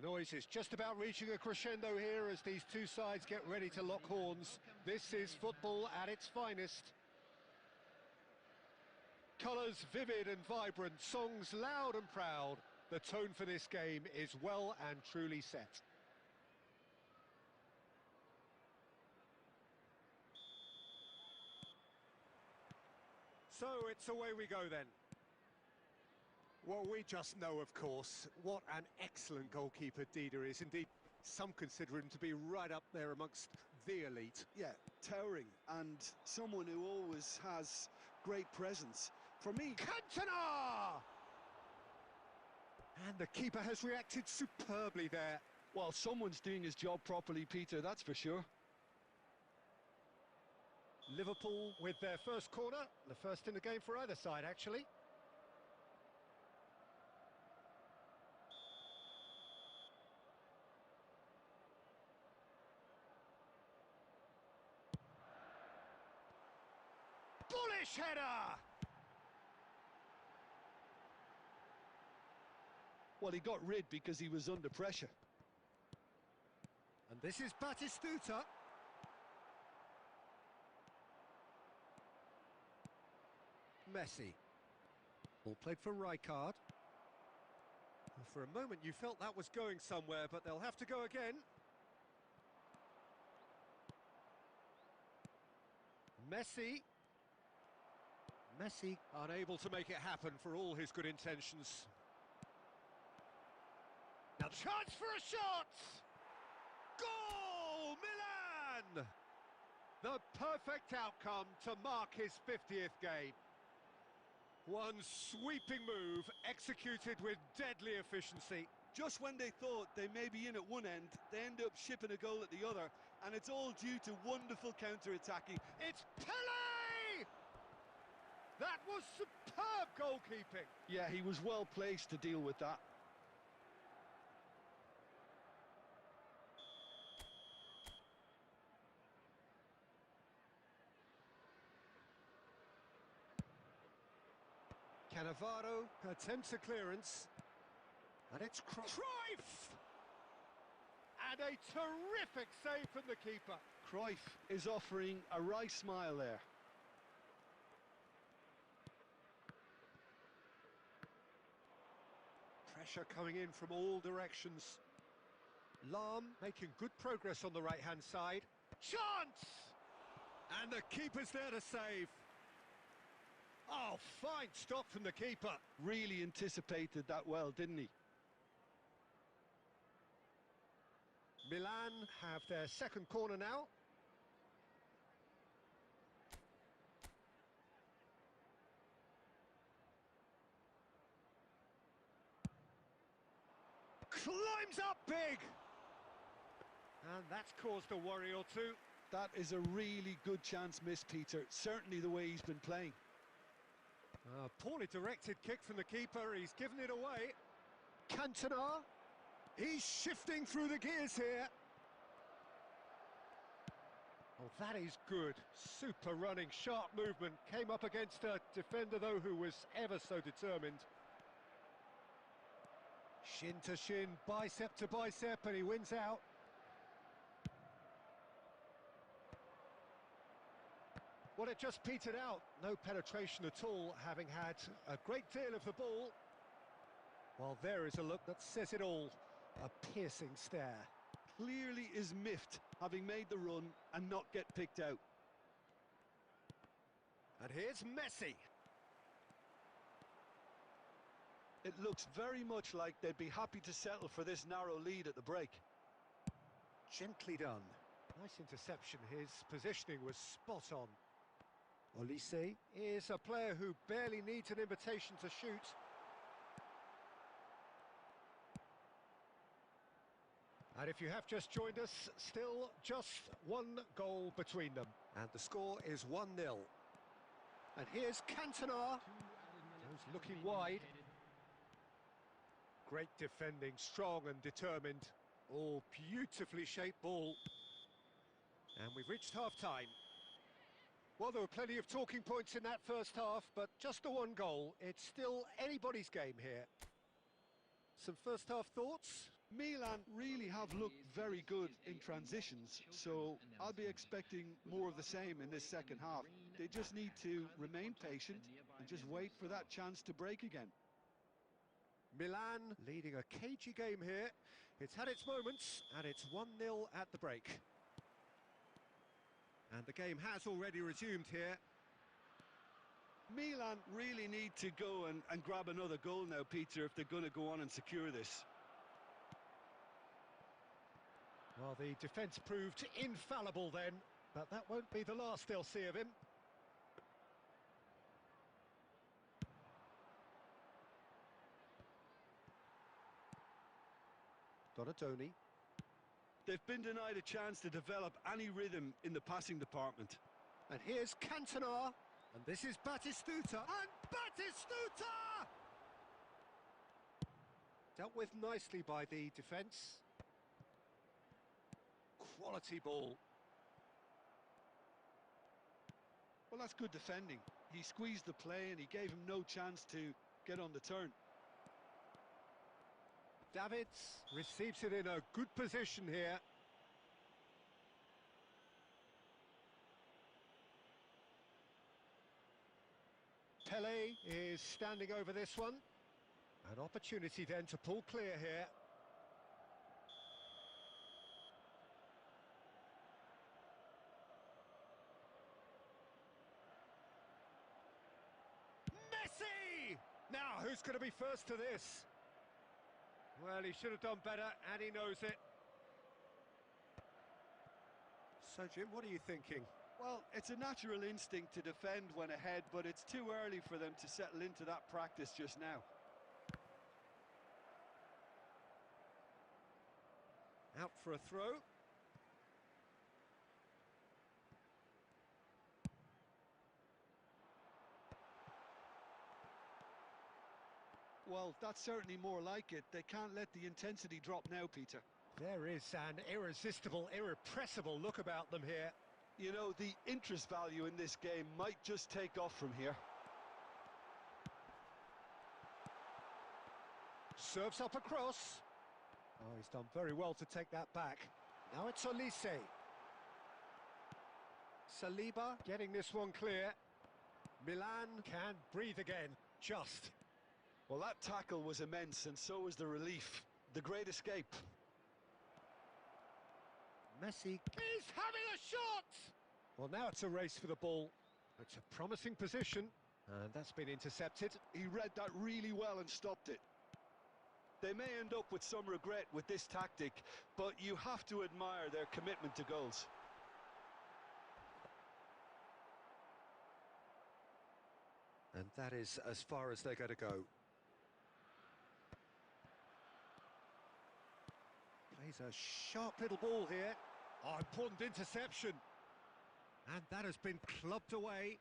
The noise is just about reaching a crescendo here as these two sides get ready to lock horns. This is football at its finest. Colours vivid and vibrant, songs loud and proud. The tone for this game is well and truly set. So it's away we go then. Well, we just know, of course, what an excellent goalkeeper Dida is. Indeed, some consider him to be right up there amongst the elite. Yeah, towering, and someone who always has great presence. For me... Cantona! And the keeper has reacted superbly there. Well, someone's doing his job properly, Peter, that's for sure. Liverpool with their first corner, the first in the game for either side, actually. Bullish header! Well, he got rid because he was under pressure. And this is Batistuta. Messi. Ball played for Rijkaard. For a moment you felt that was going somewhere, but they'll have to go again. Messi unable to make it happen for all his good intentions. Now chance for a shot! Goal! Milan! The perfect outcome to mark his 50th game. One sweeping move executed with deadly efficiency. Just when they thought they may be in at one end, they end up shipping a goal at the other, and it's all due to wonderful counter-attacking. It's Pele! That was superb goalkeeping. Yeah, he was well placed to deal with that. Cannavaro attempts a clearance. And it's Cruyff! And a terrific save from the keeper. Cruyff is offering a right smile there. Pressure coming in from all directions. Lahm making good progress on the right-hand side. Chance! And the keeper's there to save. Oh, fine stop from the keeper. Really anticipated that well, didn't he? Milan have their second corner now. Climbs up big! And that's caused a worry or two. That is a really good chance missed, Peter. Certainly the way he's been playing. A poorly directed kick from the keeper, he's given it away. Cantona, he's shifting through the gears here. Oh, that is good. Super running, sharp movement. Came up against a defender, though, who was ever so determined. Shin to shin, bicep to bicep, and he wins out. Well, it just petered out. No penetration at all, having had a great deal of the ball. Well, there is a look that says it all. A piercing stare. Clearly is miffed, having made the run and not get picked out. And here's Messi. It looks very much like they'd be happy to settle for this narrow lead at the break. Gently done. Nice interception. His positioning was spot on. Olise is a player who barely needs an invitation to shoot. And if you have just joined us, still just one goal between them. And the score is 1-0. And here's Cantona. Goes looking wide. Great defending, strong and determined. All beautifully shaped ball. And we've reached half-time. Well, there were plenty of talking points in that first half, but just the one goal. It's still anybody's game here. Some first-half thoughts? Milan really have looked very good in transitions, so I'll be expecting more of the same in this second half. They just need to remain patient and just wait for that chance to break again. Milan leading a cagey game here. It's had its moments, and it's 1-0 at the break. And the game has already resumed here. Milan really need to go and grab another goal now, Peter, if they're going to go on and secure this. Well, the defence proved infallible then, but that won't be the last they'll see of him. Donatoni. They've been denied a chance to develop any rhythm in the passing department. And here's Cantona. And this is Batistuta. And Batistuta! Dealt with nicely by the defence. Quality ball. Well, that's good defending. He squeezed the play and he gave him no chance to get on the turn. Davids receives it in a good position here. Pele is standing over this one. An opportunity then to pull clear here. Messi! Now, who's going to be first to this? Well, he should have done better, and he knows it. So, Jim, what are you thinking? Well, it's a natural instinct to defend when ahead, but it's too early for them to settle into that practice just now. Out for a throw. Well, that's certainly more like it. They can't let the intensity drop now, Peter. There is an irresistible, irrepressible look about them here. You know, the interest value in this game might just take off from here. Serves up across. Oh, he's done very well to take that back. Now it's Olise. Saliba getting this one clear. Milan can breathe again, just. Well, that tackle was immense, and so was the relief. The great escape. Messi is having a shot! Well, now it's a race for the ball. It's a promising position, and that's been intercepted. He read that really well and stopped it. They may end up with some regret with this tactic, but you have to admire their commitment to goals. And that is as far as they're going to go. Plays a sharp little ball here. Oh, important interception. And that has been clubbed away.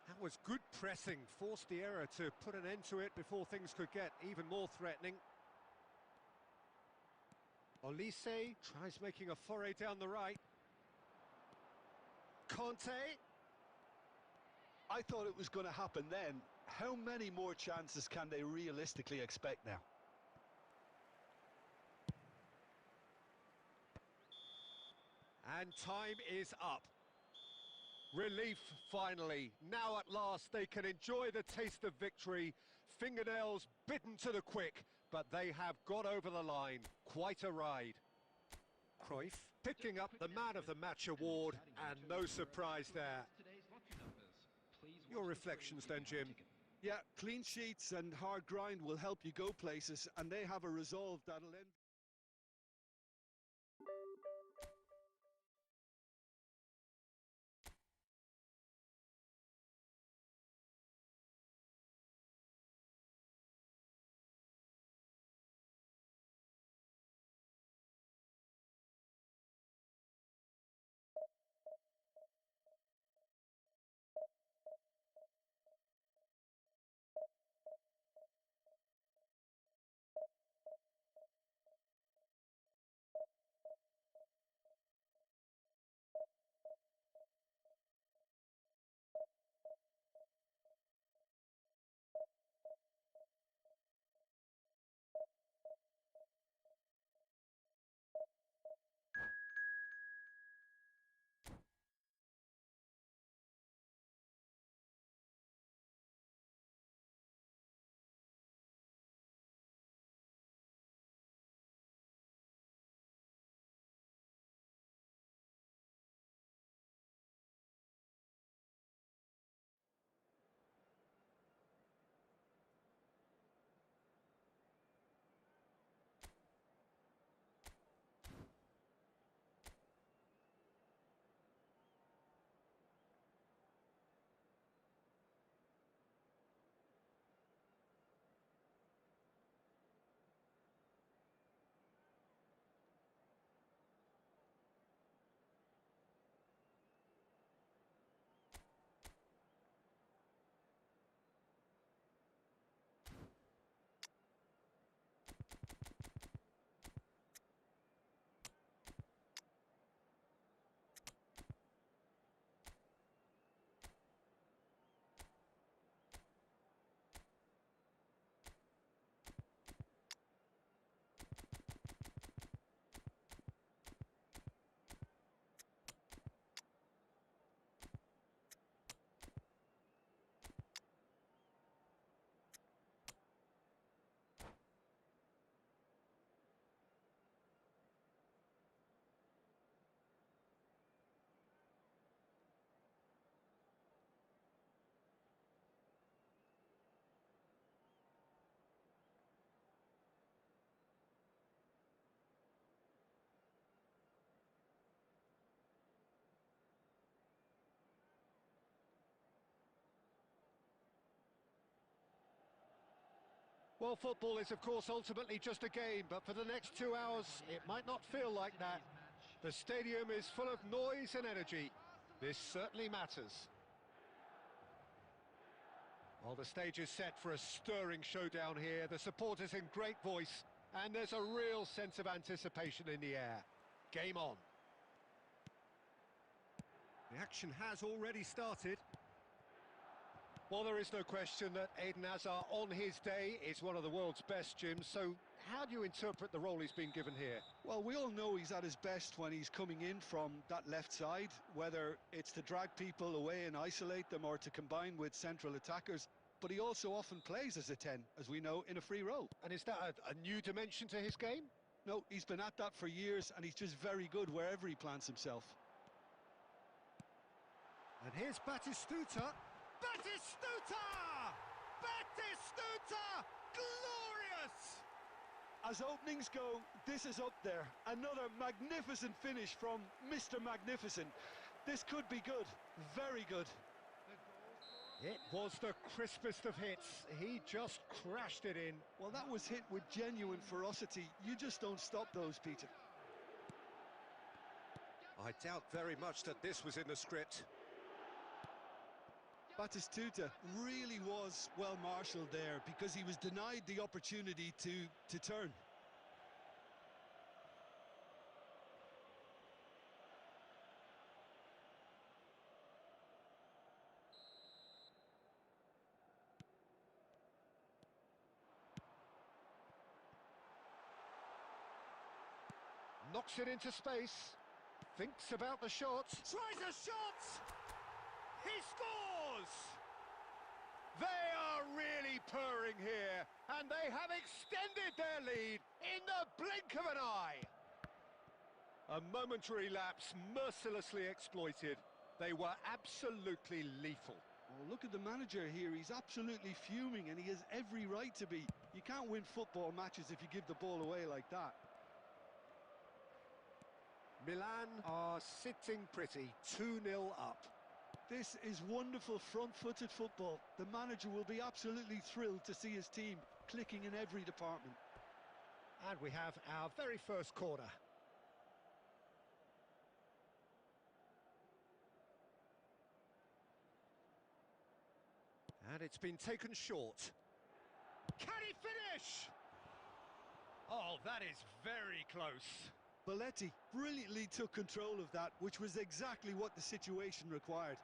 That was good pressing, forced the error to put an end to it before things could get even more threatening. Olise tries making a foray down the right. Conte. I thought it was going to happen then. How many more chances can they realistically expect now? And time is up. Relief, finally. Now at last they can enjoy the taste of victory. Fingernails bitten to the quick, but they have got over the line. Quite a ride. Cruyff picking up the Man of the Match award, and no surprise there. Your reflections then, Jim? Yeah, clean sheets and hard grind will help you go places, and they have a resolve that'll end. Well, football is, of course, ultimately just a game, but for the next 2 hours, it might not feel like that. The stadium is full of noise and energy. This certainly matters. Well, the stage is set for a stirring showdown here. The supporters in great voice, and there's a real sense of anticipation in the air. Game on. The action has already started. Well, there is no question that Eden Hazard, on his day, is one of the world's best, Jim. So how do you interpret the role he's been given here? Well, we all know he's at his best when he's coming in from that left side, whether it's to drag people away and isolate them or to combine with central attackers. But he also often plays as a 10, as we know, in a free role. And is that a new dimension to his game? No, he's been at that for years, and he's just very good wherever he plants himself. And here's Batistuta. Batistuta! Batistuta! Glorious! As openings go, this is up there. Another magnificent finish from Mr. Magnificent. This could be good, very good. It was the crispest of hits. He just crashed it in. Well, that was hit with genuine ferocity. You just don't stop those, Peter. I doubt very much that this was in the script. Batistuta really was well marshalled there because he was denied the opportunity to turn. Knocks it into space. Thinks about the shot. Tries a shot! He scores! They are really purring here, and they have extended their lead in the blink of an eye. A momentary lapse mercilessly exploited. They were absolutely lethal. Oh, look at the manager here. He's absolutely fuming, and he has every right to be. You can't win football matches if you give the ball away like that. Milan are sitting pretty, 2-0 up. This is wonderful front-footed football. The manager will be absolutely thrilled to see his team clicking in every department. And we have our very first corner. And it's been taken short. Can he finish? Oh, that is very close. Belletti brilliantly took control of that, which was exactly what the situation required.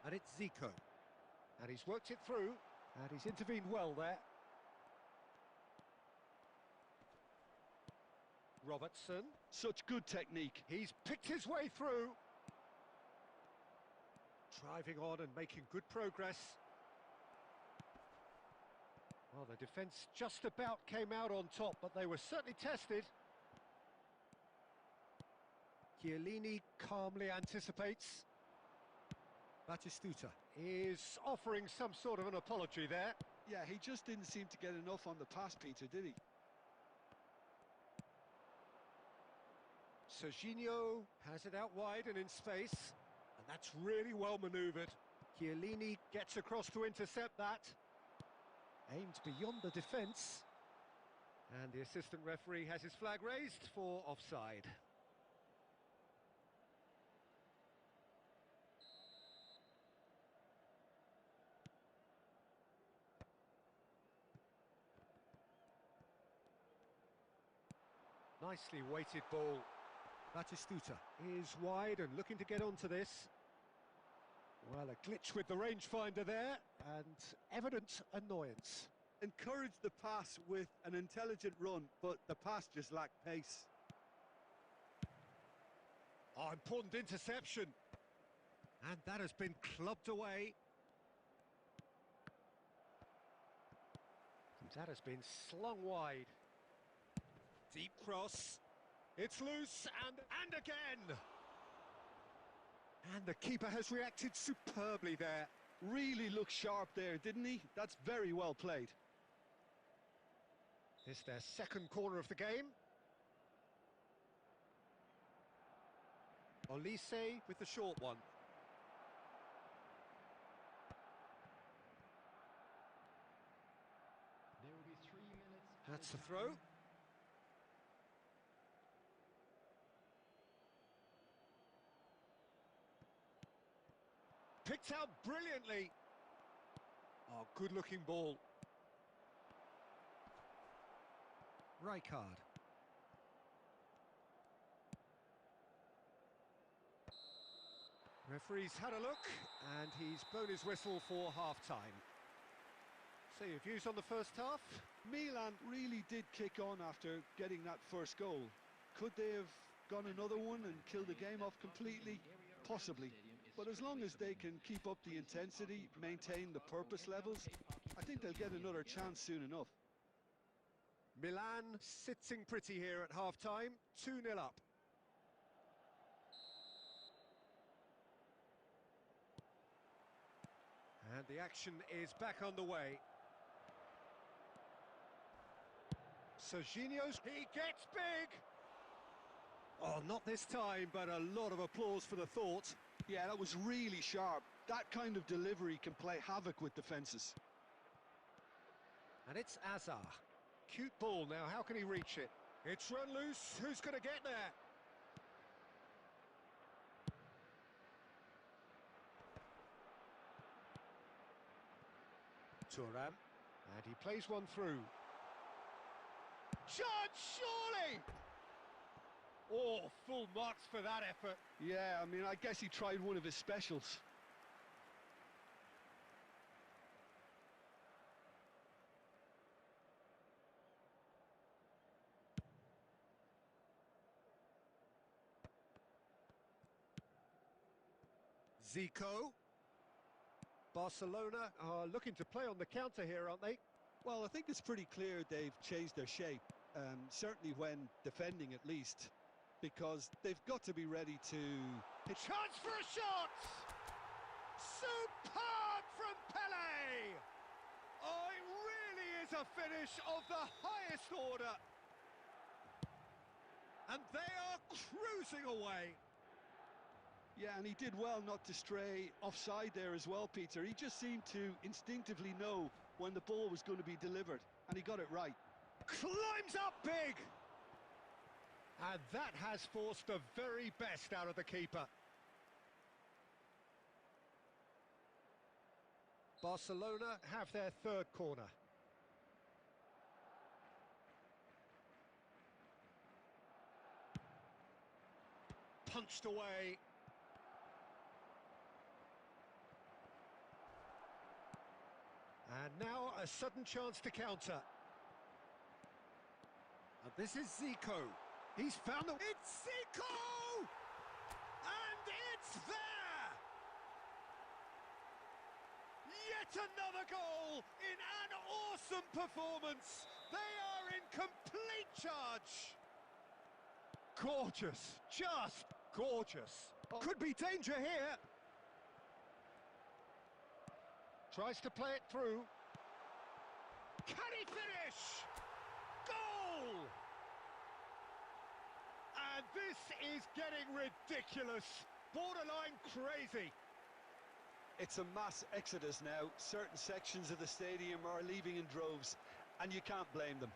And it's Zico. And he's worked it through, and he's intervened well there. Robertson. Such good technique. He's picked his way through. Driving on and making good progress. Well, the defence just about came out on top, but they were certainly tested. Chiellini calmly anticipates. Batistuta is offering some sort of an apology there. Yeah, he just didn't seem to get enough on the pass, Peter, did he? Serginho has it out wide and in space, and that's really well manoeuvred. Chiellini gets across to intercept that. Aimed beyond the defence. And the assistant referee has his flag raised for offside. Nicely weighted ball. Batistuta is wide and looking to get onto this. Well, a glitch with the rangefinder there, and evident annoyance. Encouraged the pass with an intelligent run, but the pass just lacked pace. Oh, important interception. And that has been clubbed away. That has been slung wide. Deep cross. It's loose, and again! And the keeper has reacted superbly there. Really looked sharp there, didn't he? That's very well played. It's their second corner of the game. Olise with the short one. There will be 3 minutes. That's the throw. Picked out brilliantly. Oh, good-looking ball. Rijkaard. Referee's had a look, and he's blown his whistle for half-time. So your views on the first half? Milan really did kick on after getting that first goal. Could they have gone another one and killed the game off completely? Possibly. But as long as they can keep up the intensity, maintain the purpose levels, I think they'll get another chance soon enough. Milan sitting pretty here at half-time, 2-0 up. And the action is back underway. Serginho's, he gets big! Oh, not this time, but a lot of applause for the thought. Yeah, that was really sharp. That kind of delivery can play havoc with defences. And it's Azar. Cute ball now, how can he reach it? It's run loose, who's going to get there? Thuram, and he plays one through. Chance, surely! Oh, full marks for that effort. Yeah, I mean, I guess he tried one of his specials. Zico. Barcelona are looking to play on the counter here, aren't they? Well, I think it's pretty clear they've changed their shape, certainly when defending at least, because they've got to be ready to... Chance for a shot! Superb from Pele! Oh, it really is a finish of the highest order. And they are cruising away. Yeah, and he did well not to stray offside there as well, Peter. He just seemed to instinctively know when the ball was going to be delivered, and he got it right. Climbs up big! And that has forced the very best out of the keeper. Barcelona have their third corner. Punched away. And now a sudden chance to counter. And this is Zico. He's found the... It's Zico! And it's there! Yet another goal in an awesome performance. They are in complete charge. Gorgeous, just gorgeous. Could be danger here. Tries to play it through. Can he finish? Goal! And this is getting ridiculous. Borderline crazy. It's a mass exodus now. Certain sections of the stadium are leaving in droves, and you can't blame them.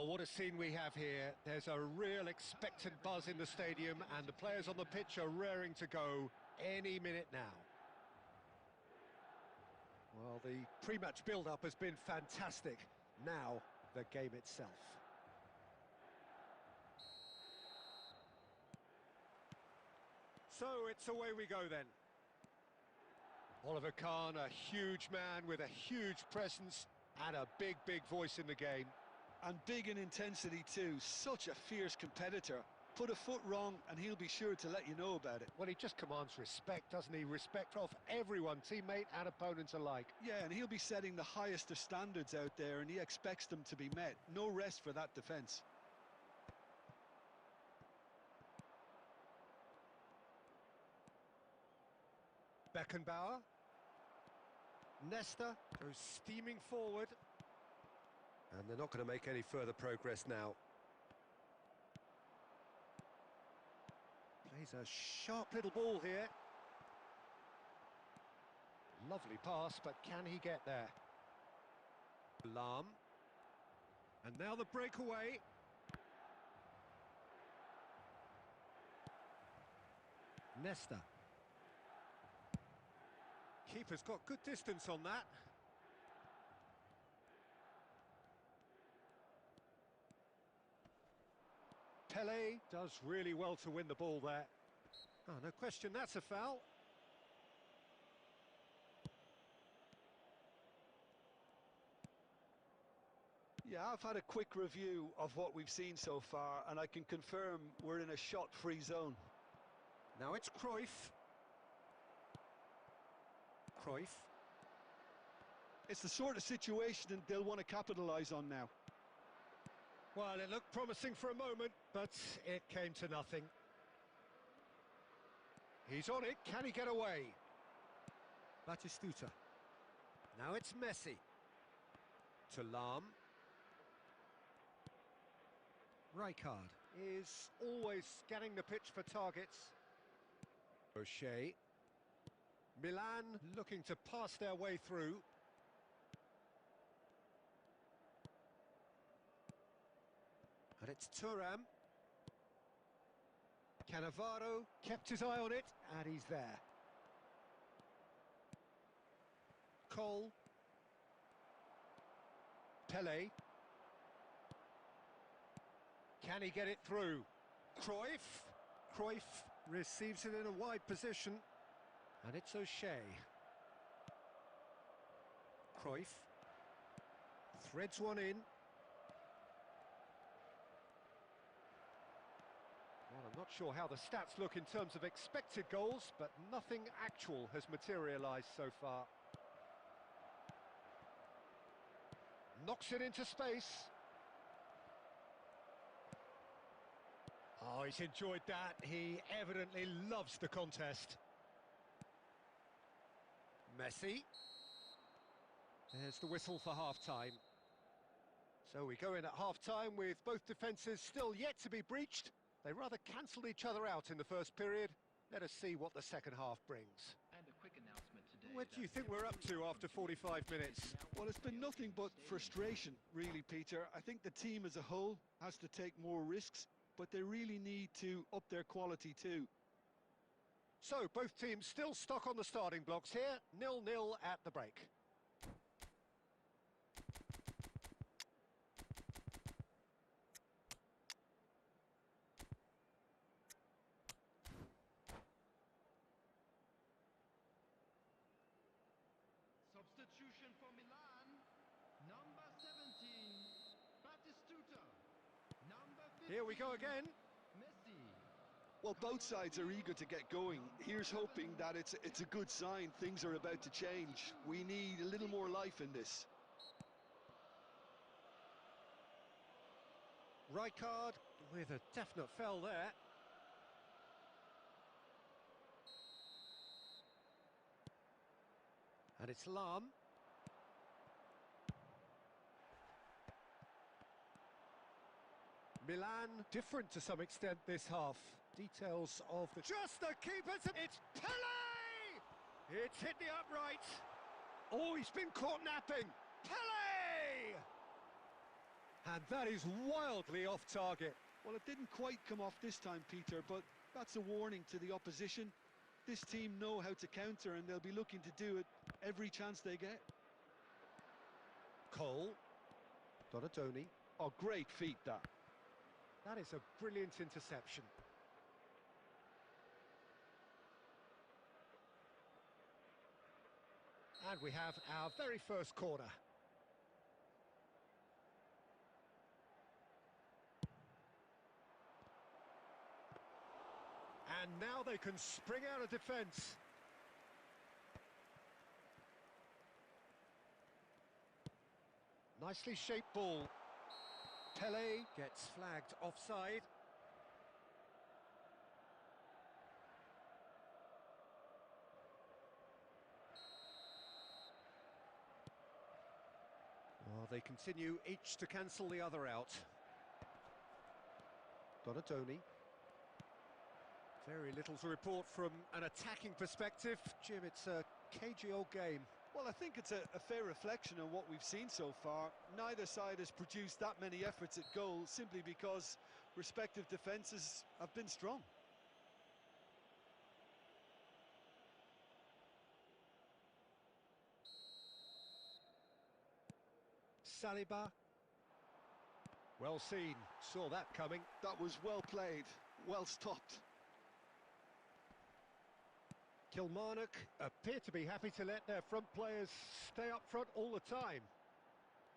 Well, what a scene we have here. There's a real expectant buzz in the stadium, and the players on the pitch are raring to go any minute now. Well, the pre-match build-up has been fantastic. Now, the game itself. So, it's away we go then. Oliver Kahn, a huge man with a huge presence and a big, big voice in the game. And big in intensity too, such a fierce competitor. Put a foot wrong and he'll be sure to let you know about it. Well, he just commands respect, doesn't he? Respect of everyone, teammate and opponent alike. Yeah, and he'll be setting the highest of standards out there, and he expects them to be met. No rest for that defence. Beckenbauer. Nesta goes steaming forward. And they're not going to make any further progress now. Plays a sharp little ball here. Lovely pass, but can he get there? Lahm. And now the breakaway. Nesta. Keeper's got good distance on that. Pele does really well to win the ball there. Oh, no question, that's a foul. Yeah, I've had a quick review of what we've seen so far, and I can confirm we're in a shot-free zone. Now it's Cruyff. Cruyff. It's the sort of situation that they'll want to capitalise on now. Well, it looked promising for a moment, but it came to nothing. He's on it, can he get away? Batistuta. Now it's Messi. To Lahm. Rijkaard is always scanning the pitch for targets. O'Shea. Milan looking to pass their way through. And it's Thuram. Cannavaro kept his eye on it, and he's there. Cole. Pele. Can he get it through? Cruyff. Cruyff receives it in a wide position. And it's O'Shea. Cruyff. Threads one in. Well, I'm not sure how the stats look in terms of expected goals, but nothing actual has materialised so far. Knocks it into space. Oh, he's enjoyed that. He evidently loves the contest. Messi. There's the whistle for half-time. So we go in at half-time with both defences still yet to be breached. They rather cancelled each other out in the first period. Let us see what the second half brings. And a quick announcement today. What do you think we're up to after 45 minutes? Well, it's been nothing but frustration, really, Peter. I think the team as a whole has to take more risks, but they really need to up their quality too. So, both teams still stuck on the starting blocks here. 0-0 at the break. Substitution for Milan. Number 17, Batistuta. Number 15, Here we go again. Messi. Well, both sides are eager to get going. Here's hoping that it's a good sign. Things are about to change. We need a little more life in this. Rijkaard with a definite foul there. And it's Lahm. Milan different to some extent this half. Details of the... Just the keeper's... It's Pele! It's hit the upright. Oh, he's been caught napping. Pele! And that is wildly off target. Well, it didn't quite come off this time, Peter, but that's a warning to the opposition. This team know how to counter, and they'll be looking to do it every chance they get. Cole. Donatoni. Oh, great feat, that. That is a brilliant interception. And we have our very first corner. And now they can spring out of defence. Nicely shaped ball. Pele gets flagged offside. Oh, they continue each to cancel the other out. Donatoni. Very little to report from an attacking perspective. Jim, it's a cagey old game. Well, I think it's a fair reflection on what we've seen so far. Neither side has produced that many efforts at goal simply because respective defences have been strong. Saliba. Well seen, saw that coming. That was well played, well stopped. Kilmarnock appear to be happy to let their front players stay up front all the time.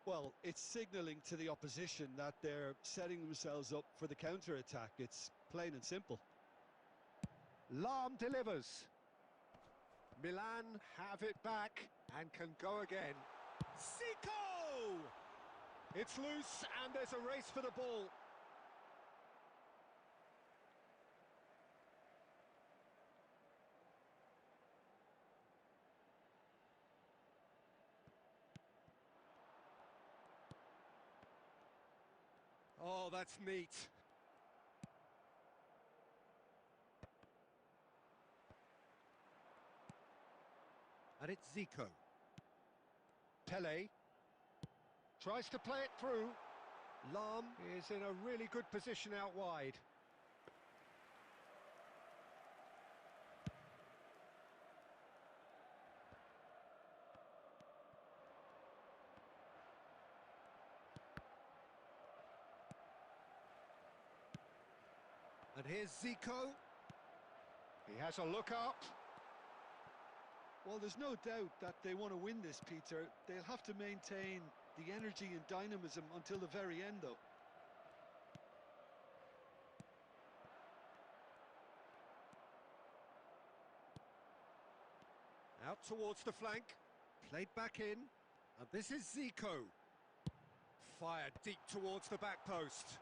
Well, it's signalling to the opposition that they're setting themselves up for the counter-attack. It's plain and simple. Lahm delivers. Milan have it back and can go again. Zico! It's loose and there's a race for the ball. Oh, that's neat. And it's Zico. Pele tries to play it through. Lahm is in a really good position out wide. And here's Zico. He has a look up. Well, there's no doubt that they want to win this, Peter. They'll have to maintain the energy and dynamism until the very end, though. Out towards the flank. Played back in. And this is Zico. Fired deep towards the back post.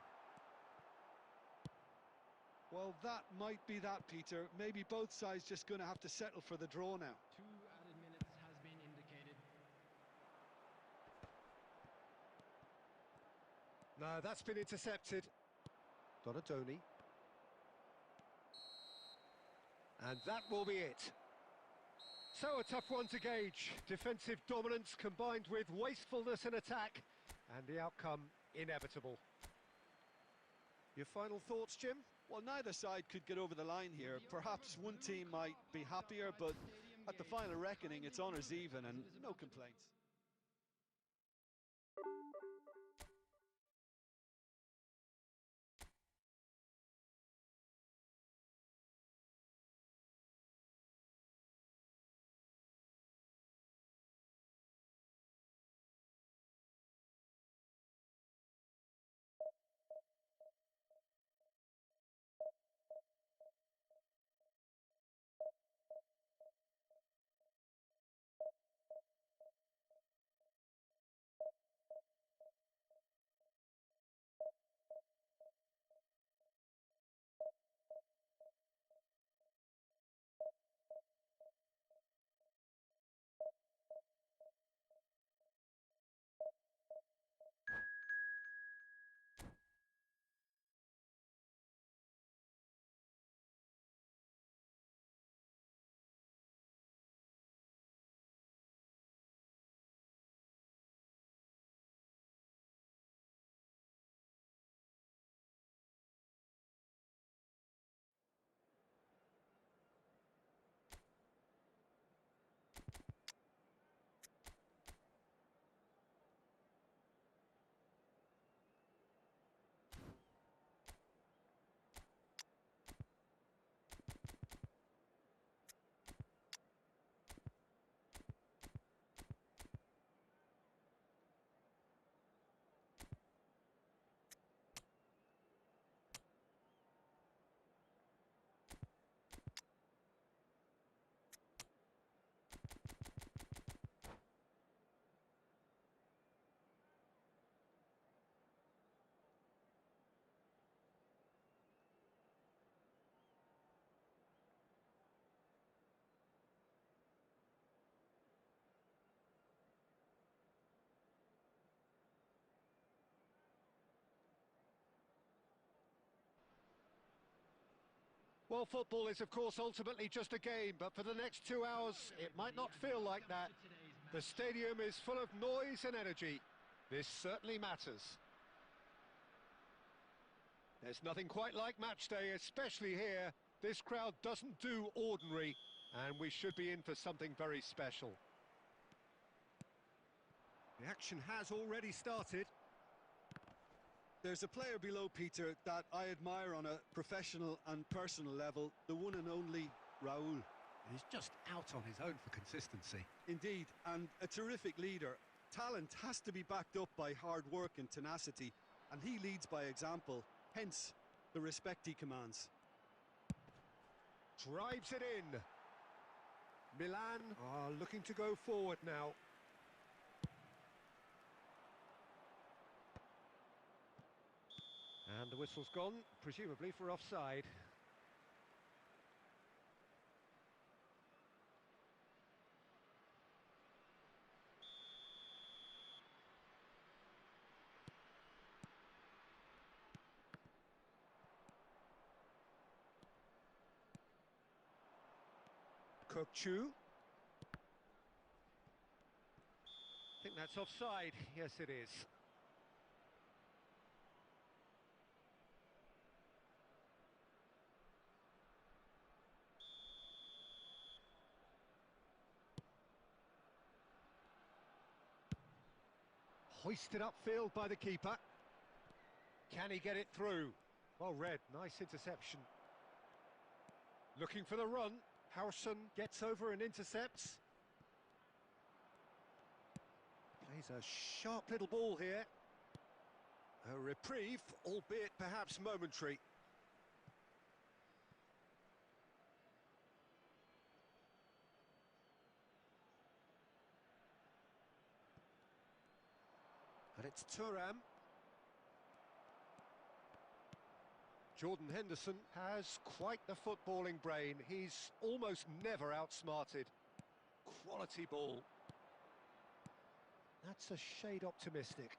Well, that might be that, Peter. Maybe both sides just going to have to settle for the draw now. 2 added minutes has been indicated. No, that's been intercepted. Donatoni. And that will be it. So a tough one to gauge. Defensive dominance combined with wastefulness in attack. And the outcome inevitable. Your final thoughts, Jim? Well, neither side could get over the line here. Perhaps one team might be happier, but at the final reckoning, it's honours even and no complaints. Well, football is, of course, ultimately just a game, but for the next 2 hours, it might not feel like that. The stadium is full of noise and energy. This certainly matters. There's nothing quite like match day, especially here. This crowd doesn't do ordinary, and we should be in for something very special. The action has already started. There's a player below, Peter, that I admire on a professional and personal level, the one and only Raul. He's just out on his own for consistency. Indeed, and a terrific leader. Talent has to be backed up by hard work and tenacity, and he leads by example, hence the respect he commands. Drives it in. Milan are looking to go forward now. And the whistle's gone, presumably for offside. Kokchu. I think that's offside. Yes, it is. Hoisted upfield by the keeper. Can he get it through? Well read, nice interception. Looking for the run. Howson gets over and intercepts. Plays a sharp little ball here. A reprieve, albeit perhaps momentary. And it's Thuram. Jordan Henderson has quite the footballing brain. He's almost never outsmarted. Quality ball. That's a shade optimistic.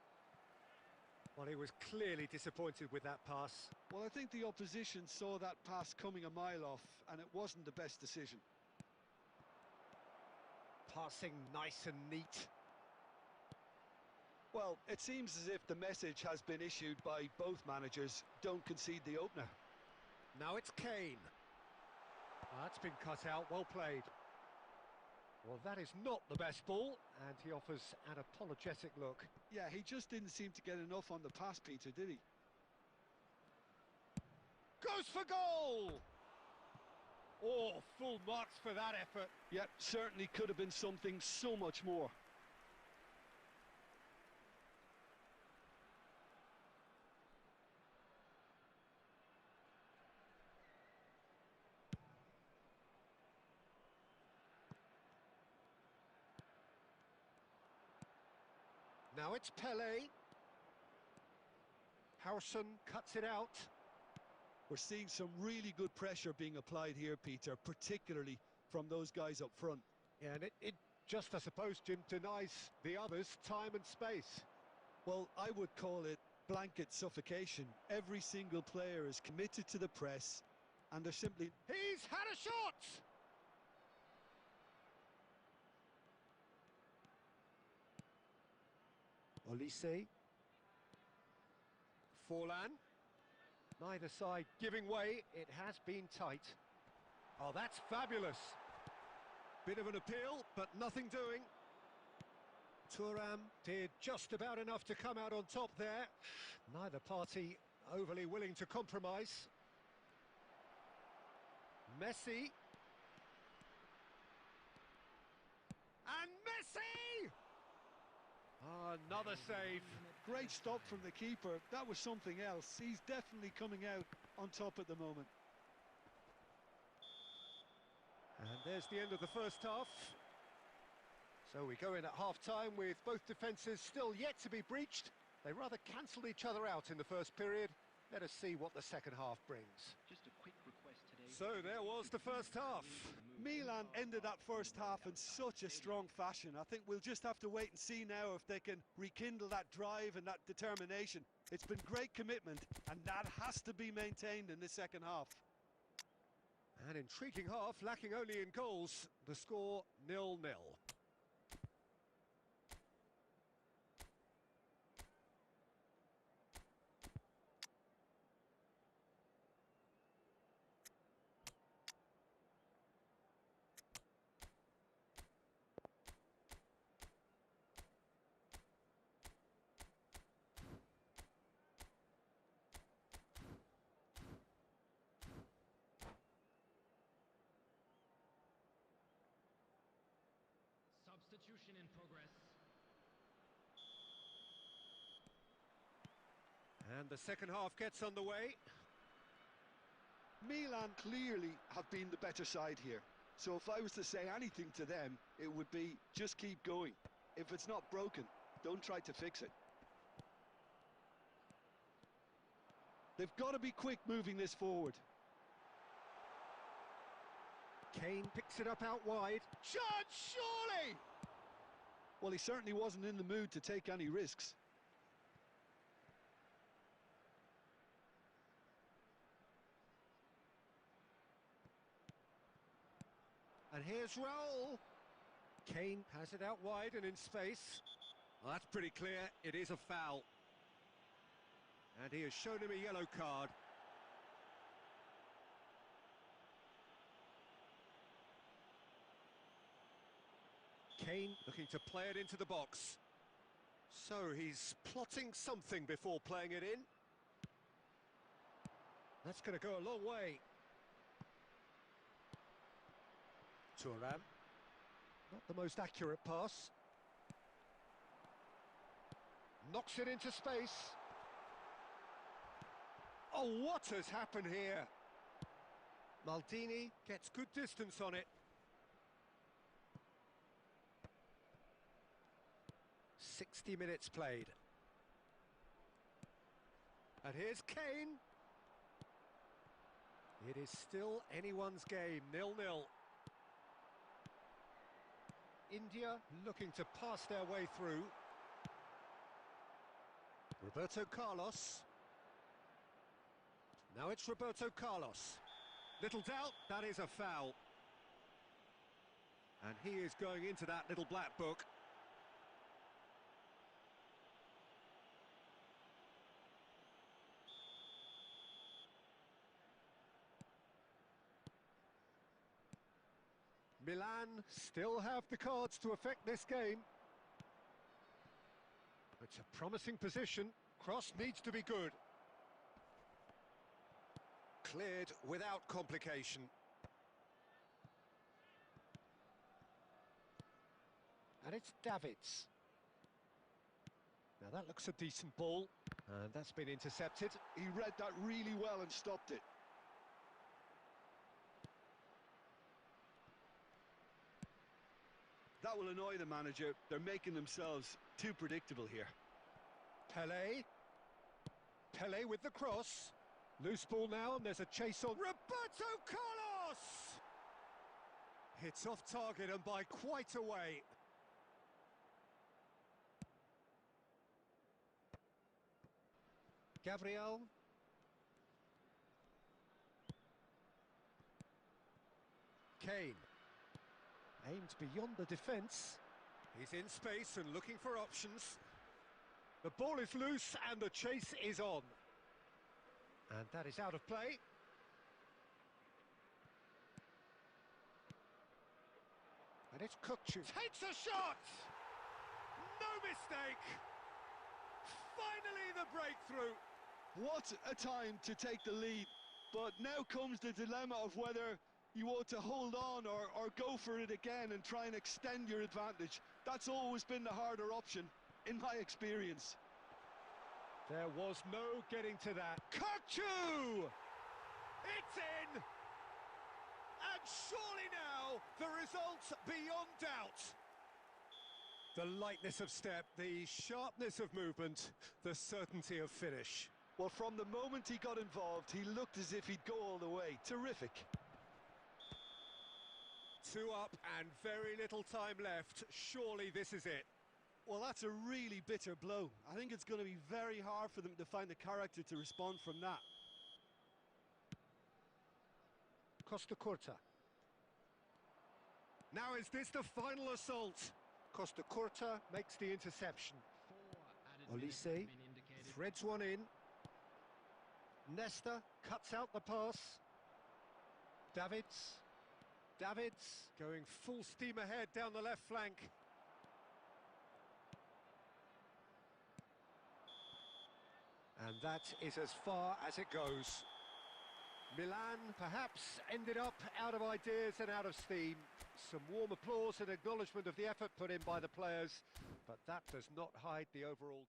Well, he was clearly disappointed with that pass. Well, I think the opposition saw that pass coming a mile off, and it wasn't the best decision. Passing nice and neat. Well, it seems as if the message has been issued by both managers, don't concede the opener. Now it's Kane. That's been cut out, well played. Well, that is not the best ball, and he offers an apologetic look. Yeah, he just didn't seem to get enough on the pass, Peter, did he? Goes for goal! Oh, full marks for that effort. Yep, certainly could have been something so much more. Now it's Pele. Howson cuts it out. We're seeing some really good pressure being applied here, Peter, particularly from those guys up front. Yeah, and it just, I suppose, Jim, denies the others time and space. Well, I would call it blanket suffocation. Every single player is committed to the press, and they're simply... He's had a shot! Olise. Forlan. Neither side giving way. It has been tight. Oh, that's fabulous. Bit of an appeal, but nothing doing. Thuram did just about enough to come out on top there. Neither party overly willing to compromise. Messi. And Messi! Another save. Great stop from the keeper. That was something else. He's definitely coming out on top at the moment. And there's the end of the first half. So we go in at half-time with both defences still yet to be breached. They rather cancelled each other out in the first period. Let us see what the second half brings. Just a quick request today. So there was the first half. Milan ended that first half in such a strong fashion. I think we'll just have to wait and see now if they can rekindle that drive and that determination. It's been great commitment, and that has to be maintained in the second half. An intriguing half, lacking only in goals. The score 0-0. Substitution in progress. And the second half gets underway. Milan clearly have been the better side here. So if I was to say anything to them, it would be just keep going. If it's not broken, don't try to fix it. They've got to be quick moving this forward. Kane picks it up out wide. Shot, surely! Well, he certainly wasn't in the mood to take any risks. And here's Raul. Kane has it out wide and in space. Well, that's pretty clear. It is a foul. And he has shown him a yellow card. Kane looking to play it into the box. So he's plotting something before playing it in. That's going to go a long way. Thuram. Not the most accurate pass. Knocks it into space. Oh, what has happened here? Maldini gets good distance on it. 60 minutes played. And here's Kane. It is still anyone's game, 0-0. India looking to pass their way through. Roberto Carlos. Now it's Roberto Carlos. Little doubt, that is a foul. And he is going into that little black book. Milan still have the cards to affect this game. It's a promising position. Cross needs to be good. Cleared without complication. And it's Davids. Now that looks a decent ball. And that's been intercepted. He read that really well and stopped it. That will annoy the manager. They're making themselves too predictable here. Pelé. Pelé with the cross. Loose ball now, and there's a chase on. Roberto Carlos! Hits off target and by quite a way. Gabriel. Kane. Aimed beyond the defence. He's in space and looking for options. The ball is loose and the chase is on. And that is out of play. And it's Kukcu. Takes a shot! No mistake! Finally the breakthrough. What a time to take the lead. But now comes the dilemma of whether you ought to hold on or go for it again and try and extend your advantage. That's always been the harder option, in my experience. There was no getting to that. Kukcu! It's in! And surely now, the result's beyond doubt. The lightness of step, the sharpness of movement, the certainty of finish. Well, from the moment he got involved, he looked as if he'd go all the way. Terrific. 2 up and very little time left. Surely this is it. Well, that's a really bitter blow. I think it's going to be very hard for them to find the character to respond from that. Costa Curta. Now is this the final assault? Costa Curta makes the interception. Olise threads one in. Nesta cuts out the pass. Davids going full steam ahead down the left flank. And that is as far as it goes. Milan perhaps ended up out of ideas and out of steam. Some warm applause and acknowledgement of the effort put in by the players, but that does not hide the overall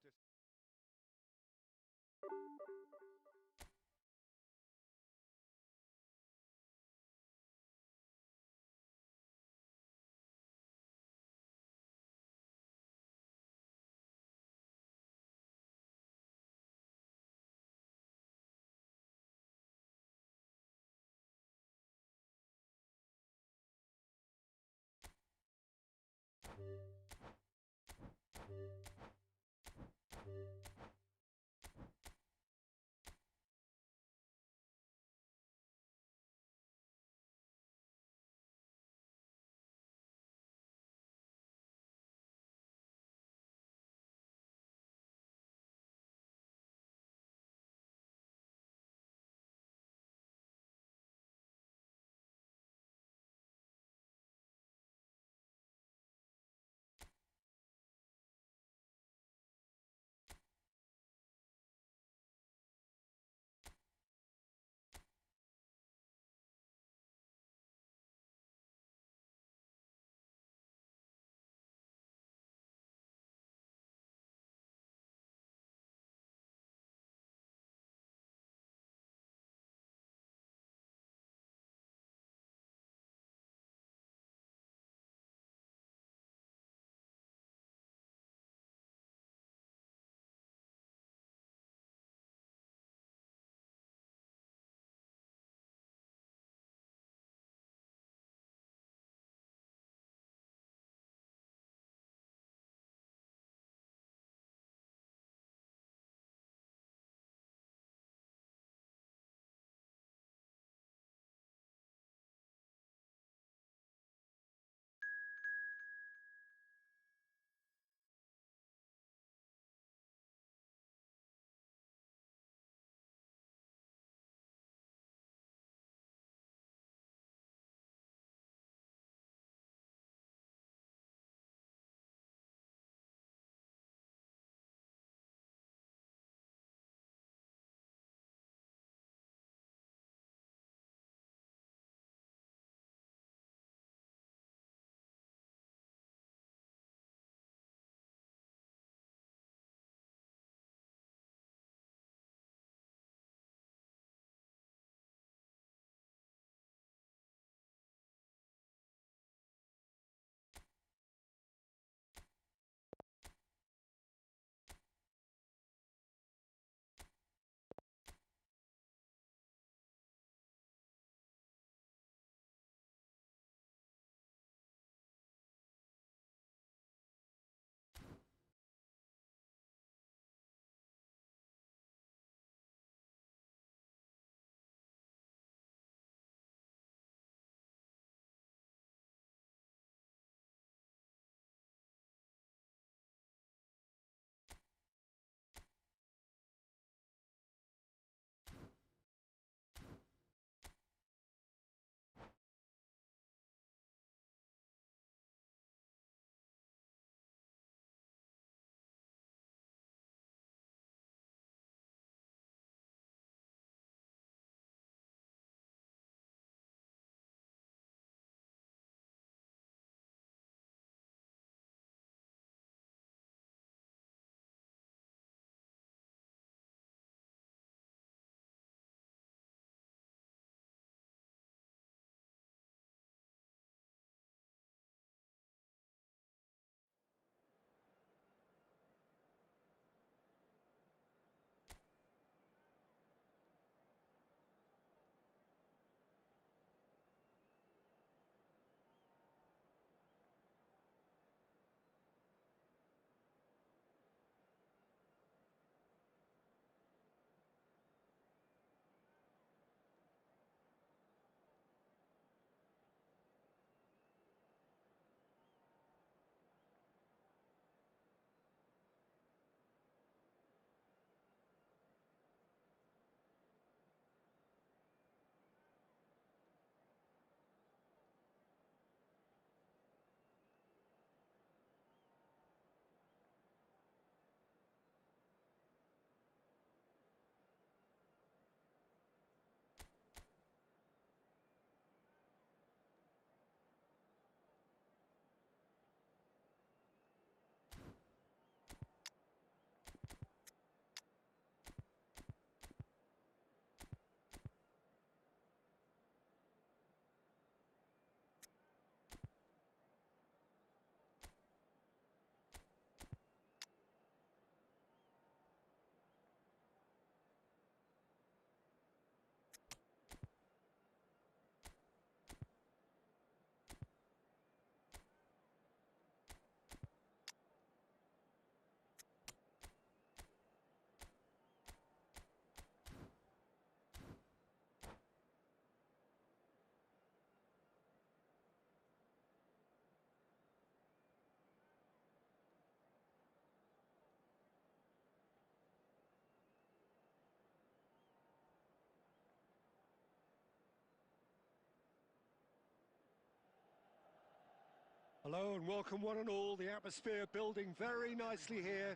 Hello and welcome one and all. The atmosphere building very nicely here.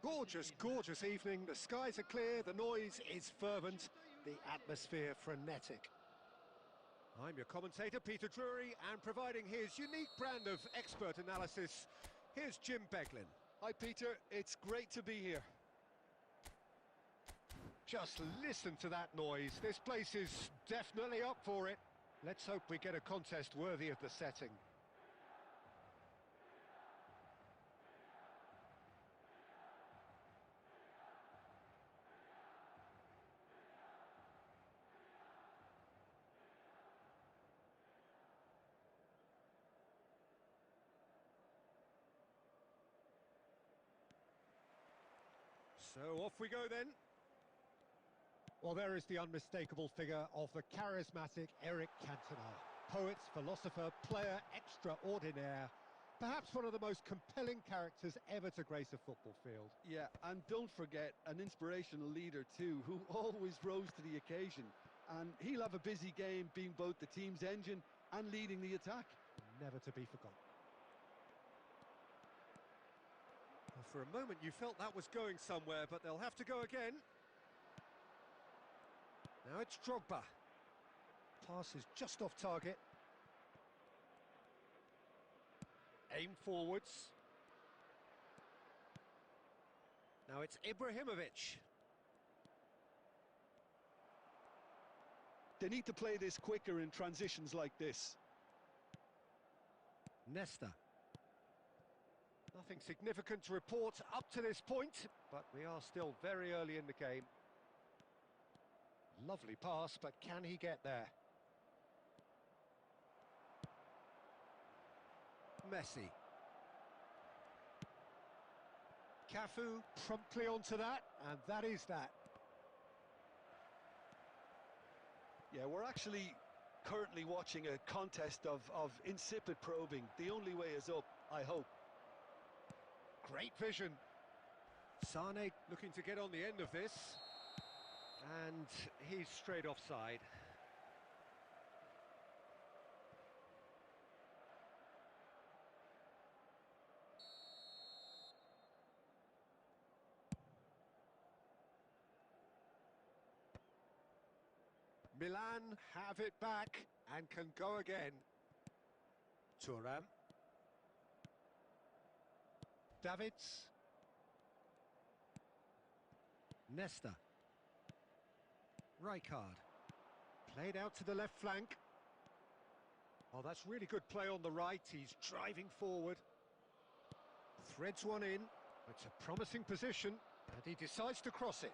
Gorgeous, gorgeous evening. The skies are clear, the noise is fervent, the atmosphere frenetic. I'm your commentator, Peter Drury, and providing his unique brand of expert analysis, here's Jim Beglin. Hi Peter, it's great to be here. Just listen to that noise. This place is definitely up for it. Let's hope we get a contest worthy of the setting. So off we go then. Well, there is the unmistakable figure of the charismatic Eric Cantona. Poet, philosopher, player extraordinaire. Perhaps one of the most compelling characters ever to grace a football field. Yeah, and don't forget, an inspirational leader too, who always rose to the occasion. And he'll have a busy game being both the team's engine and leading the attack. Never to be forgotten. Well, for a moment you felt that was going somewhere, but they'll have to go again. Now it's Drogba. Pass is just off target. Aim forwards. Now it's Ibrahimovic. They need to play this quicker in transitions like this. Nesta. Nothing significant to report up to this point, but we are still very early in the game. Lovely pass, but can he get there? Messi. Cafu promptly onto that, and that is that. Yeah, we're actually currently watching a contest of insipid probing. The only way is up, I hope. Great vision. Sane looking to get on the end of this. And he's straight offside. Milan have it back and can go again. Thuram. Davids. Nesta. Rijkaard. Played out to the left flank. Oh, that's really good play on the right. He's driving forward. Threads one in. It's a promising position, and he decides to cross it.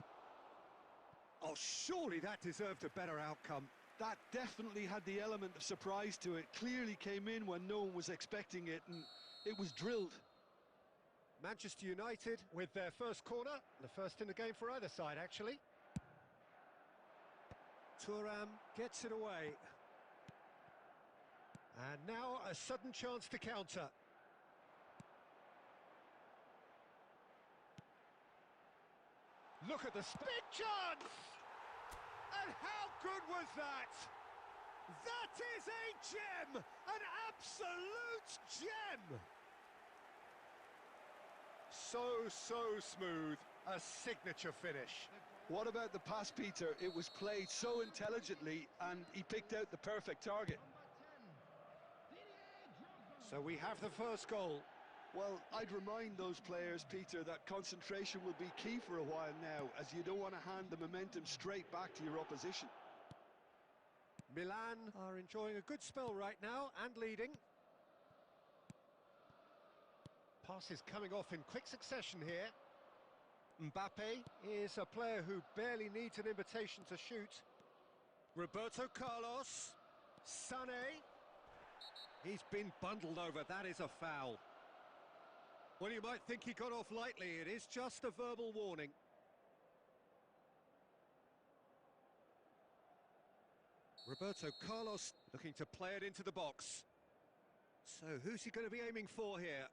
Oh, surely that deserved a better outcome. That definitely had the element of surprise to it. Clearly came in when no one was expecting it, and it was drilled. Manchester United with their first corner. The first in the game for either side, actually. Thuram gets it away. And now a sudden chance to counter. Look at the big chance! And how good was that? That is a gem! An absolute gem! So smooth. A signature finish. What about the pass, Peter? It was played so intelligently and he picked out the perfect target. So we have the first goal. Well, I'd remind those players, Peter, that concentration will be key for a while now, as you don't want to hand the momentum straight back to your opposition. Milan are enjoying a good spell right now and leading. Passes coming off in quick succession here. Mbappe is a player who barely needs an invitation to shoot. Roberto Carlos. Sané. He's been bundled over. That is a foul. Well, you might think he got off lightly. It is just a verbal warning. Roberto Carlos looking to play it into the box. So who's he going to be aiming for here?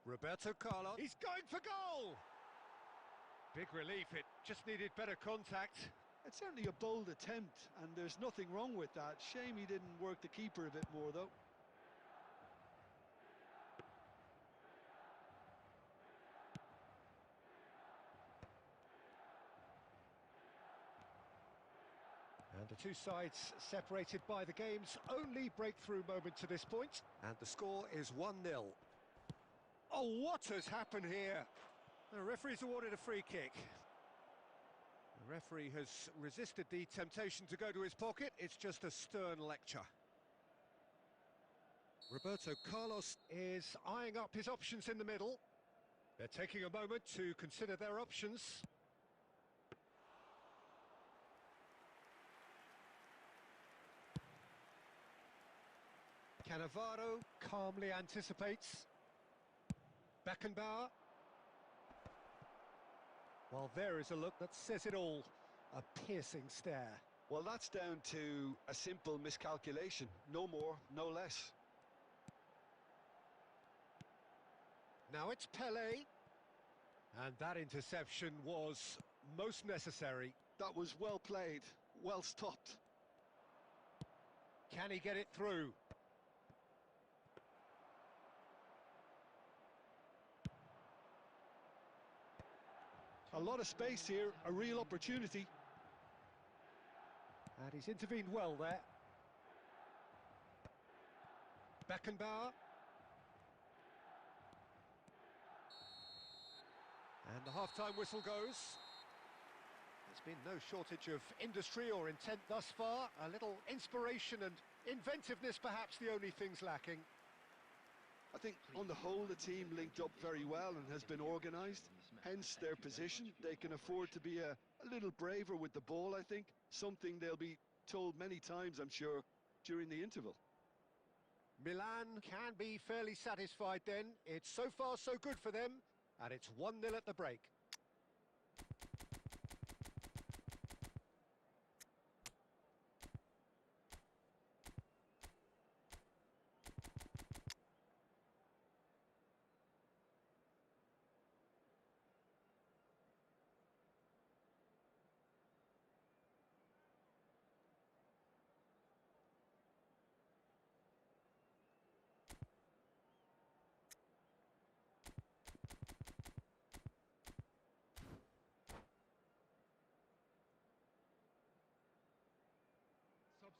Roberto Carlos, he's going for goal! Big relief, it just needed better contact. It's certainly a bold attempt, and there's nothing wrong with that. Shame he didn't work the keeper a bit more, though. And the two sides separated by the game's only breakthrough moment to this point. And the score is 1-0. Oh, what has happened here? The referee's awarded a free kick. The referee has resisted the temptation to go to his pocket. It's just a stern lecture. Roberto Carlos is eyeing up his options in the middle. They're taking a moment to consider their options. Cannavaro calmly anticipates. Beckenbauer. Well, there is a look that says it all. A piercing stare. Well, that's down to a simple miscalculation. No more, no less. Now it's Pelé. And that interception was most necessary. That was well played, well stopped. Can he get it through? A lot of space here, a real opportunity. And he's intervened well there. Beckenbauer. And the half-time whistle goes. There's been no shortage of industry or intent thus far. A little inspiration and inventiveness, perhaps the only things lacking. I think on the whole the team linked up very well and has been organised. Hence their position. They can afford to be a little braver with the ball, I think. Something they'll be told many times, I'm sure, during the interval. Milan can be fairly satisfied then. It's so far so good for them. And it's 1-0 at the break.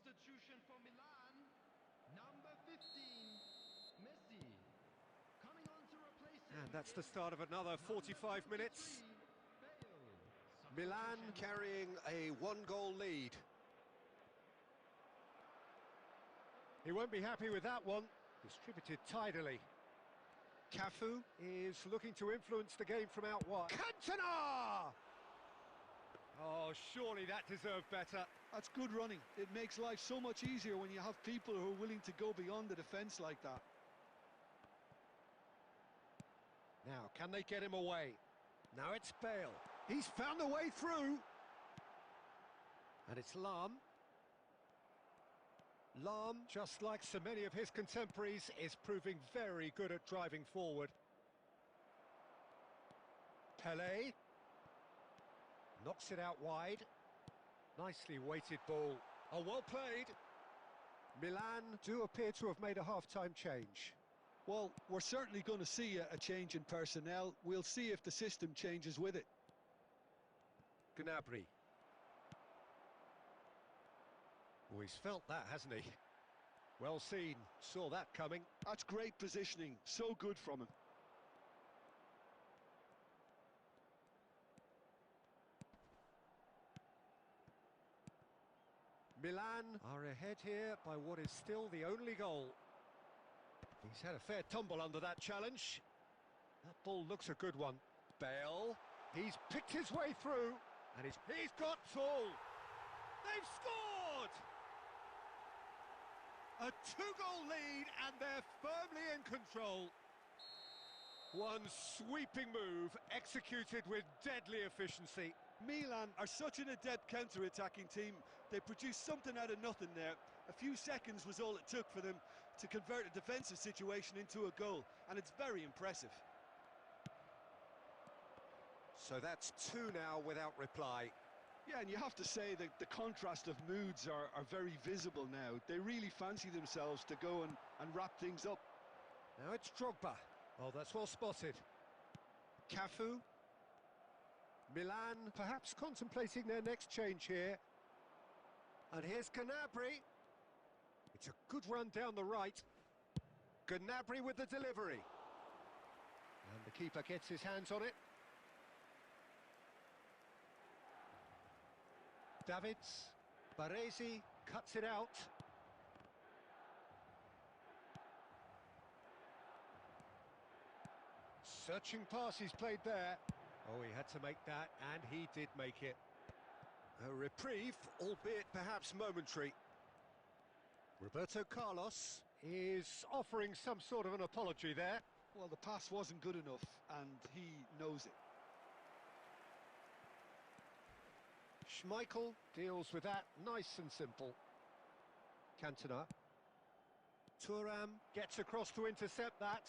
Substitution for Milan, number 15, Messi. Coming on to replace him. And that's the start of another 45 minutes. Milan carrying a one-goal lead. He won't be happy with that one. Distributed tidily. Cafu is looking to influence the game from out wide. Cantona! Oh, surely that deserved better. That's good running. It makes life so much easier when you have people who are willing to go beyond the defence like that. Now, can they get him away? Now it's Bale. He's found a way through. And it's Lahm. Lahm, just like so many of his contemporaries, is proving very good at driving forward. Pelé. Knocks it out wide. Nicely weighted ball. Oh, well played. Milan do appear to have made a half-time change. Well, we're certainly going to see a change in personnel. We'll see if the system changes with it. Gnabry. Oh, he's felt that, hasn't he? Well seen. Saw that coming. That's great positioning. So good from him. Milan are ahead here by what is still the only goal. He's had a fair tumble under that challenge. That ball looks a good one. Bale, he's picked his way through, and he's got tall. They've scored! A two-goal lead, and they're firmly in control. One sweeping move, executed with deadly efficiency. Milan are such an adept counter-attacking team. They produced something out of nothing there. A few seconds was all it took for them to convert a defensive situation into a goal, and it's very impressive. So that's two now without reply. Yeah, and you have to say that the contrast of moods are very visible now. They really fancy themselves to go and wrap things up. Now it's Drogba. Oh, that's well spotted. Cafu. Milan perhaps contemplating their next change here. And here's Gnabry. It's a good run down the right. Gnabry with the delivery. And the keeper gets his hands on it. Davids. Baresi cuts it out. Searching pass he's played there. Oh, he had to make that, and he did make it. A reprieve, albeit perhaps momentary. Roberto Carlos is offering some sort of an apology there. Well, the pass wasn't good enough, and he knows it. Schmeichel deals with that, nice and simple. Cantona. Thuram gets across to intercept that.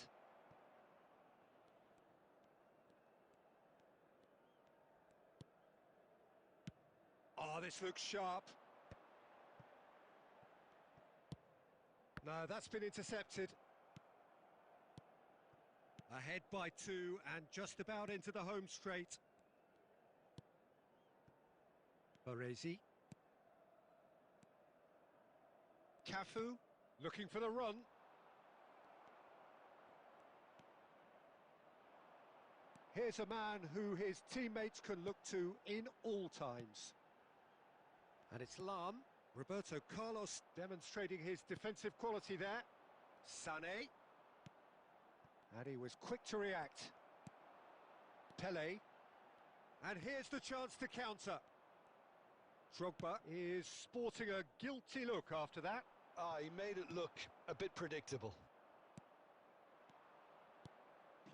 Oh, this looks sharp. No, that's been intercepted. Ahead by two and just about into the home straight. Baresi. Cafu looking for the run. Here's a man who his teammates can look to in all times. And it's Lam. Roberto Carlos demonstrating his defensive quality there. Sané. And he was quick to react. Pele. And here's the chance to counter. Drogba is sporting a guilty look after that. Ah, he made it look a bit predictable.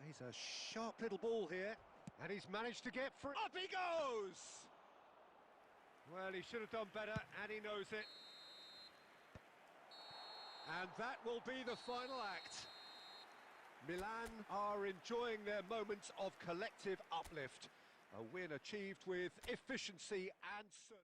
Plays a sharp little ball here. And he's managed to get free. Up he goes! Well, he should have done better, and he knows it. And that will be the final act. Milan are enjoying their moments of collective uplift. A win achieved with efficiency and certainty.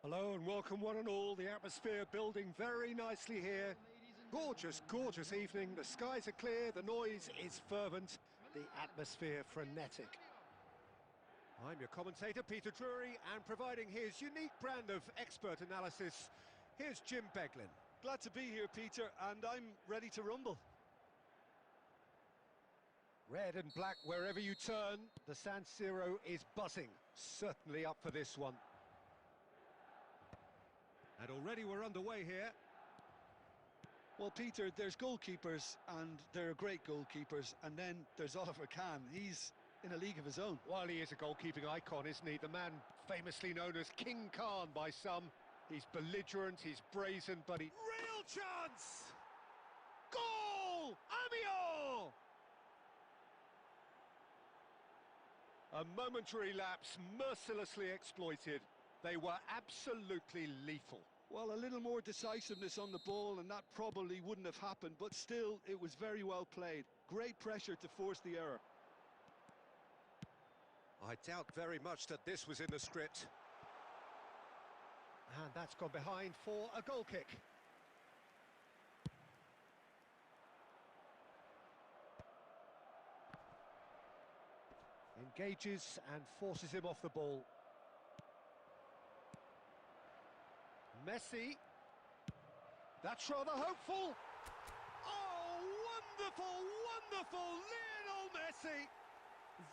Hello and welcome one and all. The atmosphere building very nicely here. Gorgeous, gorgeous evening. The skies are clear, the noise is fervent, the atmosphere frenetic. I'm your commentator, Peter Drury, and providing his unique brand of expert analysis, here's Jim Beglin. Glad to be here, Peter, and I'm ready to rumble. Red and black wherever you turn, the San Siro is buzzing. Certainly up for this one. And already we're underway here. Well, Peter, there's goalkeepers, and there are great goalkeepers, and then there's Oliver Kahn. He's in a league of his own. While he is a goalkeeping icon, isn't he? The man famously known as King Khan by some. He's belligerent, he's brazen, but he... Real chance! Goal! Amiot! A momentary lapse, mercilessly exploited. They were absolutely lethal. Well, a little more decisiveness on the ball, and that probably wouldn't have happened, but still, it was very well played. Great pressure to force the error. I doubt very much that this was in the script. And that's gone behind for a goal kick. Engages and forces him off the ball. Messi. That's rather hopeful. Oh, wonderful, wonderful Lionel Messi.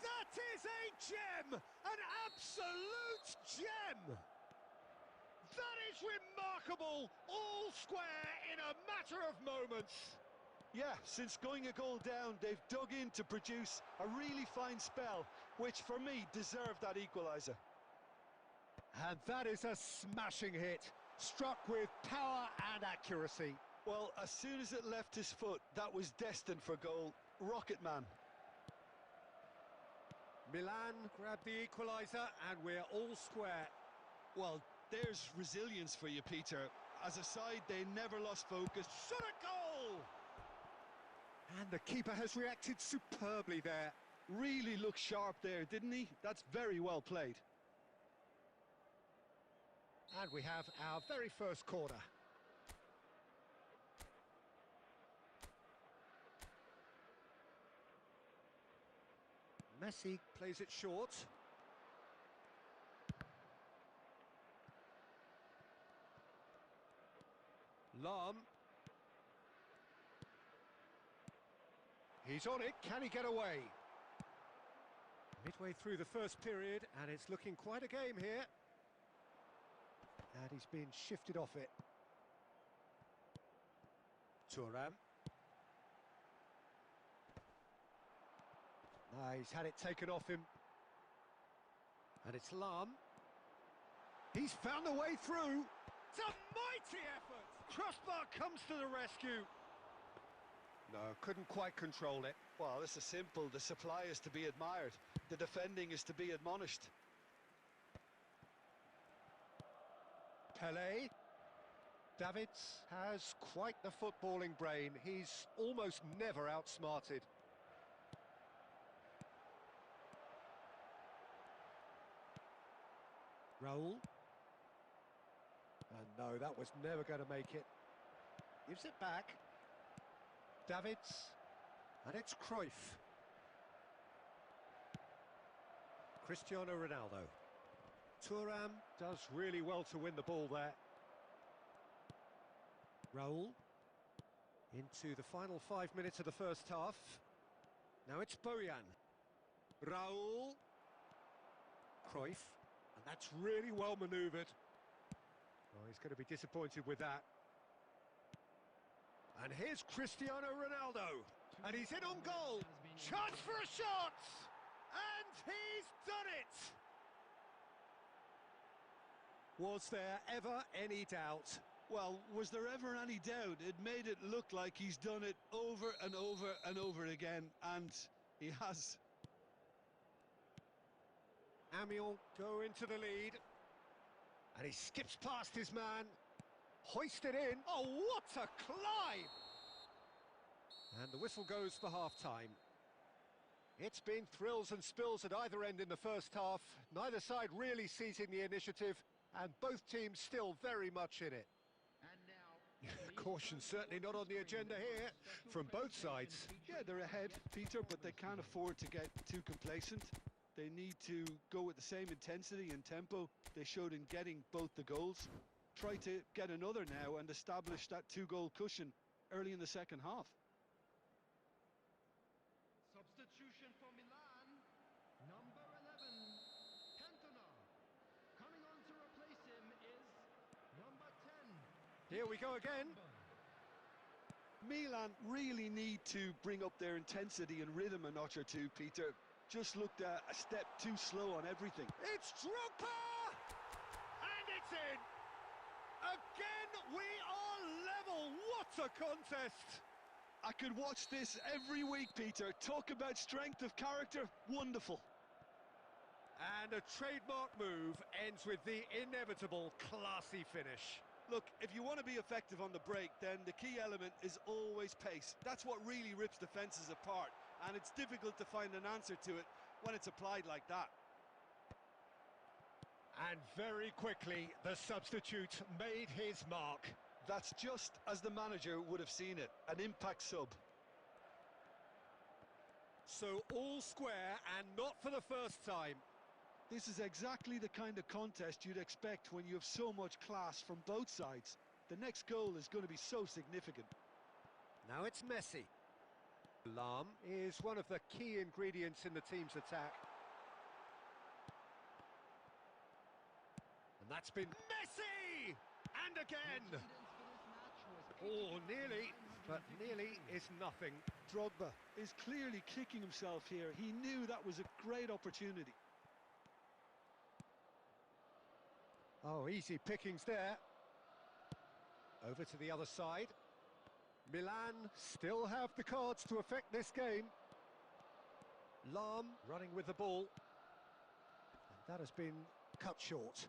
That is a gem, an absolute gem. That is remarkable, all square in a matter of moments. Yeah, since going a goal down, they've dug in to produce a really fine spell, which for me deserved that equaliser. And that is a smashing hit, struck with power and accuracy. Well, as soon as it left his foot, that was destined for goal. Rocket man. Milan grabbed the equaliser and we're all square. Well, there's resilience for you, Peter. As a side, they never lost focus. Shot a goal! And the keeper has reacted superbly there. Really looked sharp there, didn't he? That's very well played. And we have our very first corner. Messi plays it short. Lahm. He's on it, can he get away? Midway through the first period, and it's looking quite a game here. And he's been shifted off it. Thuram. He's had it taken off him. And it's Lahm. He's found a way through. It's a mighty effort. Crossbar comes to the rescue. No, couldn't quite control it. Well, this is simple. The supply is to be admired. The defending is to be admonished. Pelé. Davids has quite the footballing brain. He's almost never outsmarted. Raul. And no, that was never going to make it. Gives it back. Davids. And it's Cruyff. Cristiano Ronaldo. Thuram does really well to win the ball there. Raul. Into the final 5 minutes of the first half. Now it's Bojan. Raul. Cruyff. And that's really well manoeuvred. Oh, he's going to be disappointed with that. And here's Cristiano Ronaldo. And he's in on goal. Chance for a shot! And he's done it! Was there ever any doubt? Well, was there ever any doubt? It made it look like he's done it over and over and over again, and he has. Amiens go into the lead. And he skips past his man. Hoisted in. Oh, what a climb! And the whistle goes for half-time. It's been thrills and spills at either end in the first half. Neither side really seizing the initiative. And both teams still very much in it. And now, Caution certainly not on the agenda here from both sides. Yeah, they're ahead, Peter, but they can't afford to get too complacent. They need to go with the same intensity and tempo they showed in getting both the goals. Try to get another now and establish that two-goal cushion early in the second half. substitution for Milan, number 11, Cantona. Coming on to replace him is number 10. Here we go again. Milan really need to bring up their intensity and rhythm a notch or two, Peter. Just looked a step too slow on everything. It's Drogba! And it's in! Again, we are level. What a contest! I could watch this every week, Peter. Talk about strength of character. Wonderful. And a trademark move ends with the inevitable classy finish. Look, if you want to be effective on the break, then the key element is always pace. That's what really rips defences apart, and it's difficult to find an answer to it when it's applied like that. And very quickly, the substitute made his mark. That's just as the manager would have seen it, an impact sub. So all square, and not for the first time. This is exactly the kind of contest you'd expect when you have so much class from both sides. The next goal is going to be so significant. Now it's Messi. Lahm is one of the key ingredients in the team's attack. And that's been Messi! And again! Oh, nearly, but nearly is nothing. Drogba is clearly kicking himself here. He knew that was a great opportunity. Oh, easy pickings there. Over to the other side. Milan still have the cards to affect this game. Lahm running with the ball. And that has been cut short.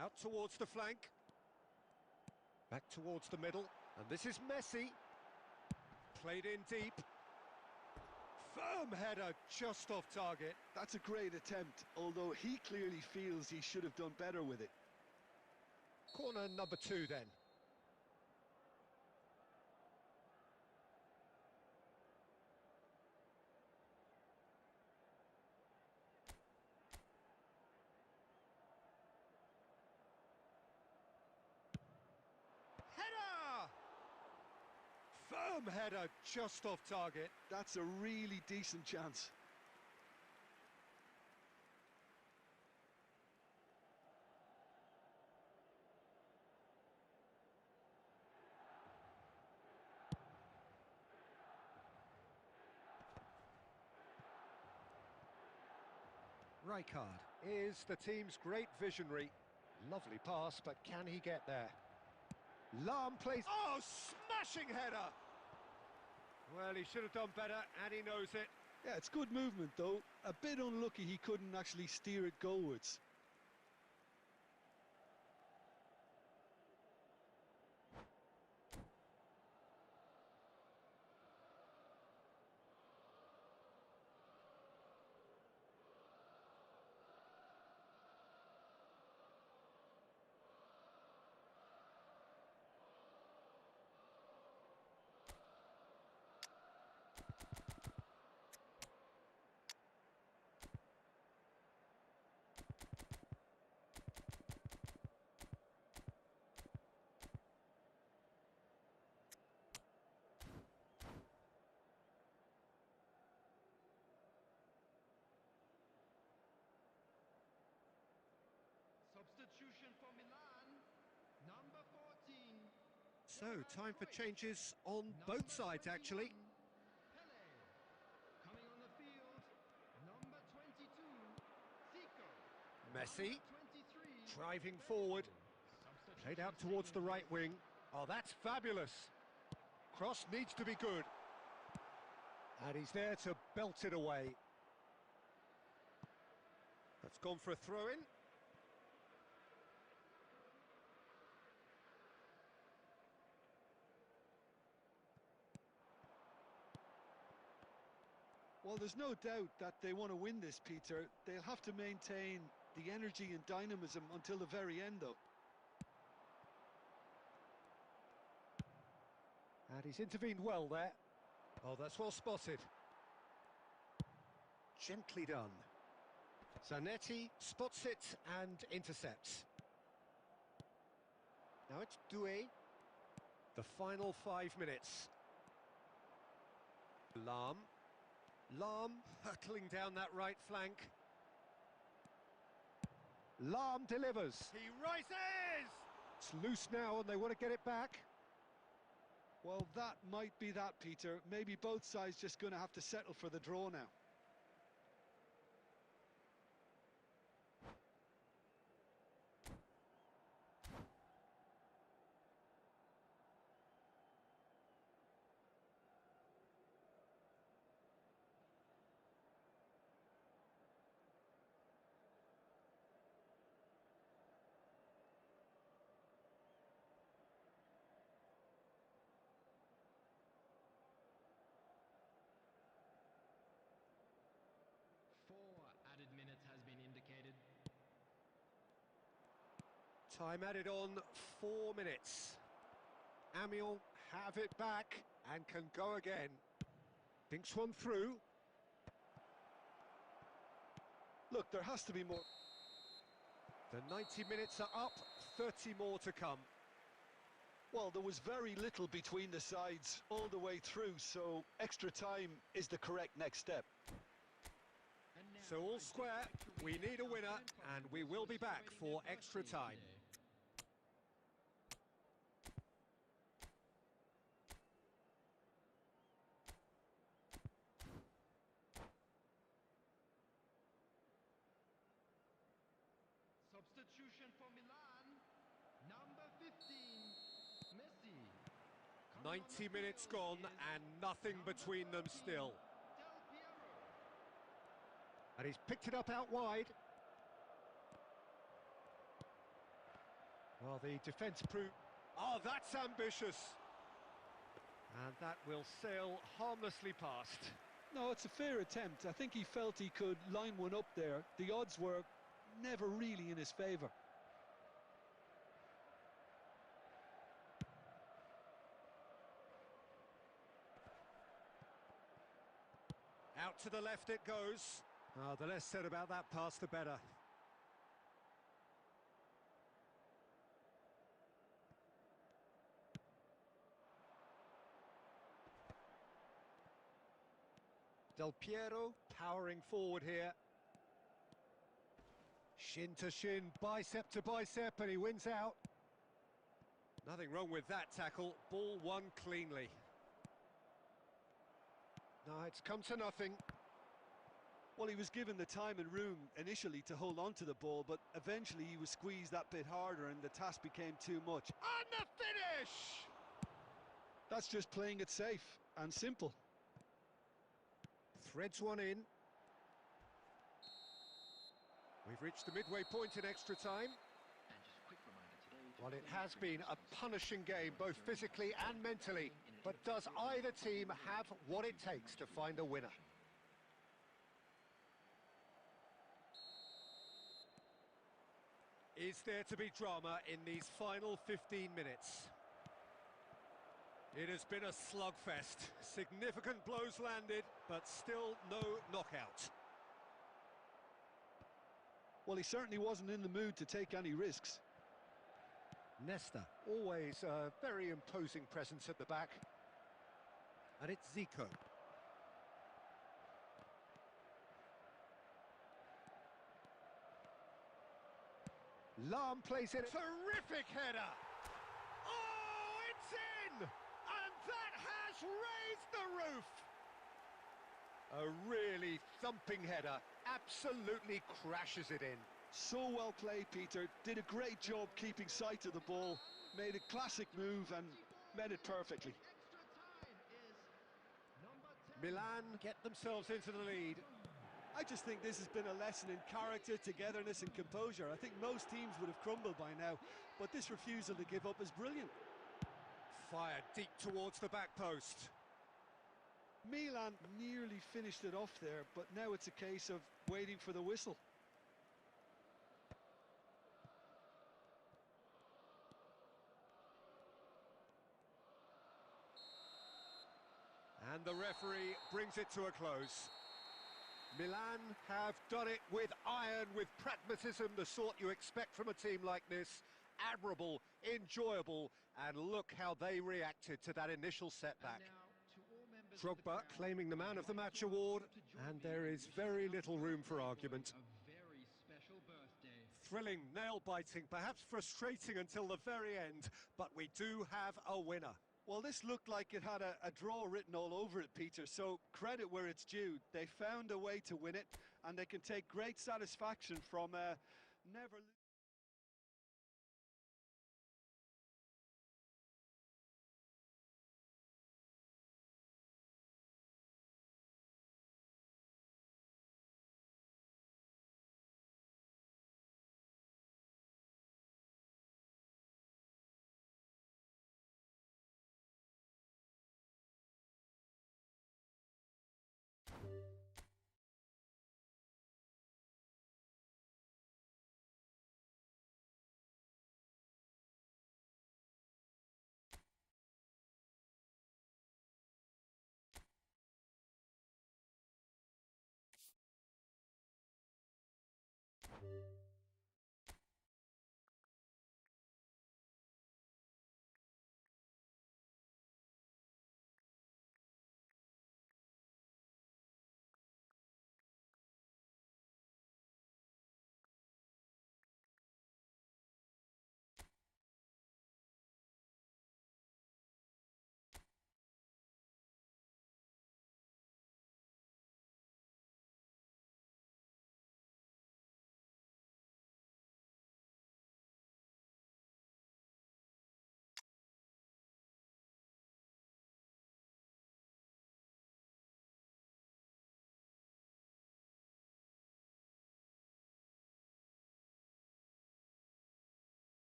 Out towards the flank. Back towards the middle. And this is Messi. Played in deep. Firm header just off target. That's a great attempt, although he clearly feels he should have done better with it. Corner number 2 then. Header! Firm header just off target. That's a really decent chance. Rijkaard is the team's great visionary. Lovely pass, but can he get there? Lahm plays... Oh, smashing header! Well, he should have done better, and he knows it. Yeah, it's good movement, though. A bit unlucky he couldn't actually steer it goalwards. Substitution for Milan, number 14. So, time for changes on both sides, actually. Pele. Coming on the field, number 22, Zico. Messi, Number 23, driving forward. Played out towards the right wing. Oh, that's fabulous. Cross needs to be good. And he's there to belt it away. That's gone for a throw-in. Well, there's no doubt that they want to win this, Peter. They'll have to maintain the energy and dynamism until the very end, though. And he's intervened well there. Oh, that's well spotted. Gently done. Zanetti spots it and intercepts. Now it's Doué. The final 5 minutes. Lahm hurtling down that right flank. Lahm delivers. He rises! It's loose now and they want to get it back. Well, that might be that, Peter. Maybe both sides just going to have to settle for the draw now. Added minutes has been indicated. Time added on 4 minutes. Amiel have it back and can go again. Thinks one through. Look, there has to be more. The 90 minutes are up, 30 more to come. Well, there was very little between the sides all the way through, so extra time is the correct next step. So all square, we need a winner, and we will be back for extra time. Substitution for Milan, number 15, Messi. 90 minutes gone and nothing between them still. And he's picked it up out wide. Well, the defence proved... Oh, that's ambitious. And that will sail harmlessly past. No, it's a fair attempt. I think he felt he could line one up there. The odds were never really in his favour. Out to the left it goes. Oh, the less said about that pass, the better. Del Piero powering forward here. Shin to shin, bicep to bicep, and he wins out. Nothing wrong with that tackle. Ball won cleanly. No, it's come to nothing. Well, he was given the time and room initially to hold on to the ball, but eventually he was squeezed that bit harder and the task became too much. And the finish! That's just playing it safe and simple. Threads one in. We've reached the midway point in extra time. Well, it has been a punishing game, both physically and mentally. But does either team have what it takes to find a winner? Is there to be drama in these final 15 minutes? It has been a slugfest. Significant blows landed, but still no knockout. Well, he certainly wasn't in the mood to take any risks. Nesta, always a very imposing presence at the back. And it's Zico. Lahm plays it. Terrific header! Oh, it's in! And that has raised the roof! A really thumping header. Absolutely crashes it in. So well played, Peter. Did a great job keeping sight of the ball. Made a classic move and met it perfectly. Milan get themselves into the lead. I just think this has been a lesson in character, togetherness and composure. I think most teams would have crumbled by now, but this refusal to give up is brilliant. Fired deep towards the back post. Milan nearly finished it off there, but now it's a case of waiting for the whistle. And the referee brings it to a close. Milan have done it with iron, with pragmatism, the sort you expect from a team like this. Admirable, enjoyable, and look how they reacted to that initial setback. Drogba claiming the Man of the Match award, and there is very little room for argument. Thrilling, nail-biting, perhaps frustrating until the very end, but we do have a winner. Well, this looked like it had a draw written all over it, Peter, so credit where it's due. They found a way to win it, and they can take great satisfaction from never...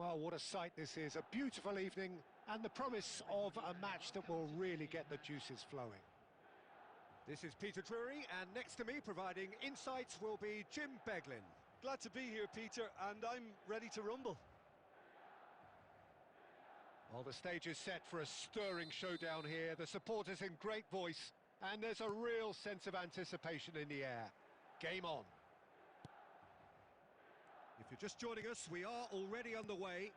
Well, what a sight this is. A beautiful evening and the promise of a match that will really get the juices flowing. This is Peter Drury, and next to me providing insights will be Jim Beglin. Glad to be here, Peter, and I'm ready to rumble. Well, the stage is set for a stirring showdown here. The supporters in great voice, and there's a real sense of anticipation in the air. Game on. If you're just joining us, we are already underway.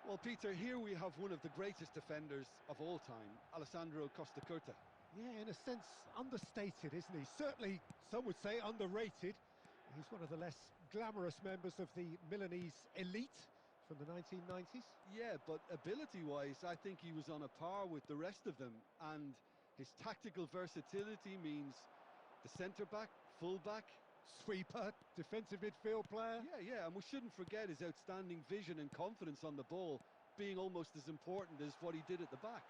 Well, Peter, here we have one of the greatest defenders of all time, Alessandro Costacurta. Yeah, in a sense, understated, isn't he? Certainly, some would say underrated. He's one of the less glamorous members of the Milanese elite from the 1990s. Yeah, but ability-wise, I think he was on a par with the rest of them. And his tactical versatility means the centre-back, full-back, Sweeper, defensive midfield player. Yeah, and we shouldn't forget his outstanding vision and confidence on the ball, being almost as important as what he did at the back.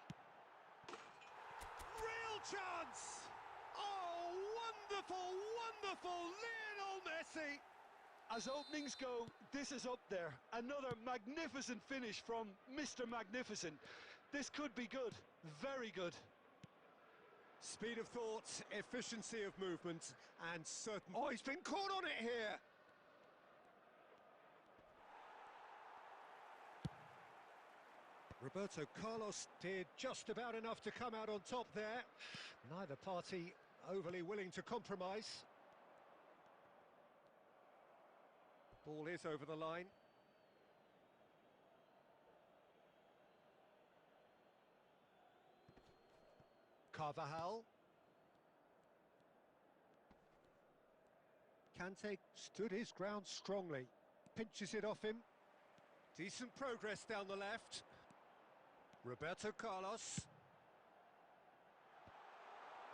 Real chance! Oh, wonderful, wonderful Lionel Messi! As openings go, this is up there. Another magnificent finish from Mr. Magnificent. This could be good, very good. Speed of thought, efficiency of movement, and certain... Oh, he's been caught on it here! Roberto Carlos did just about enough to come out on top there. Neither party overly willing to compromise. Ball is over the line. Carvajal. Kante stood his ground strongly. Pinches it off him. Decent progress down the left. Roberto Carlos.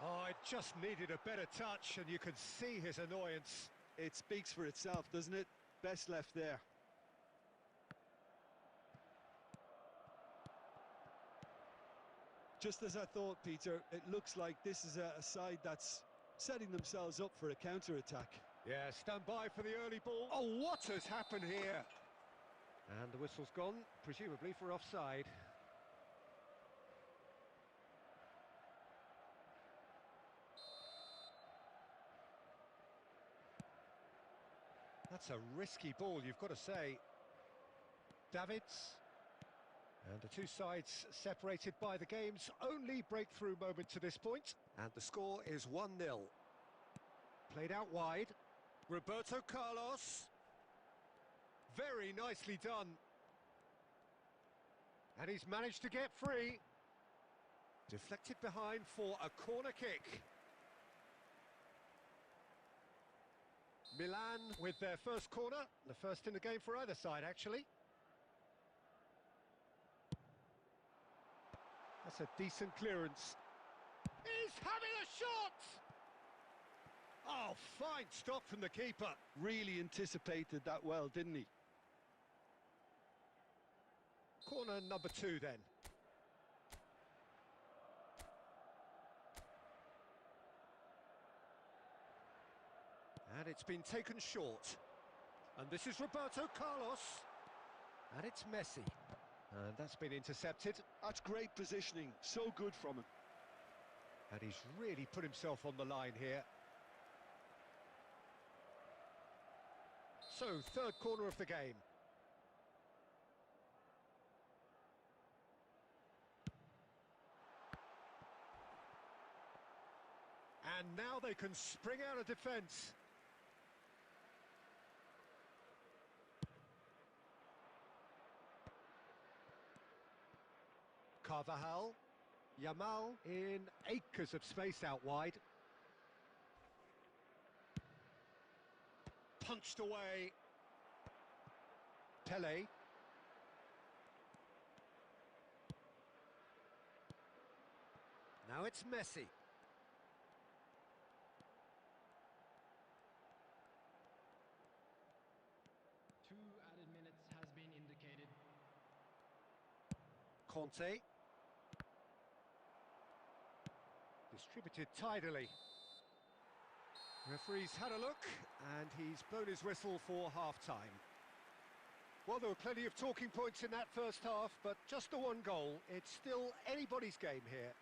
Oh, it just needed a better touch, and you can see his annoyance. It speaks for itself, doesn't it? Best left there. Just as I thought, Peter, it looks like this is a side that's setting themselves up for a counter-attack. Yeah, stand by for the early ball. Oh, what has happened here? And the whistle's gone, presumably for offside. That's a risky ball, you've got to say. Davids. And the two sides separated by the game's only breakthrough moment to this point. And the score is 1-0. Played out wide. Roberto Carlos. Very nicely done. And he's managed to get free. Deflected behind for a corner kick. Milan with their first corner. The first in the game for either side, actually. That's a decent clearance. He's having a shot! Oh, fine stop from the keeper. Really anticipated that well, didn't he? Corner number 2 then. And it's been taken short. And this is Roberto Carlos. And it's Messi. And that's been intercepted. That's great positioning, so good from him. And he's really put himself on the line here. So, third corner of the game. And now they can spring out of defence. Carvajal. Yamal in acres of space out wide. Punched away. Pele. Now it's Messi. Two added minutes has been indicated. Conte. Distributed tidily. Referee's had a look, and he's blown his whistle for half-time. Well, there were plenty of talking points in that first half, but just the one goal. It's still anybody's game here.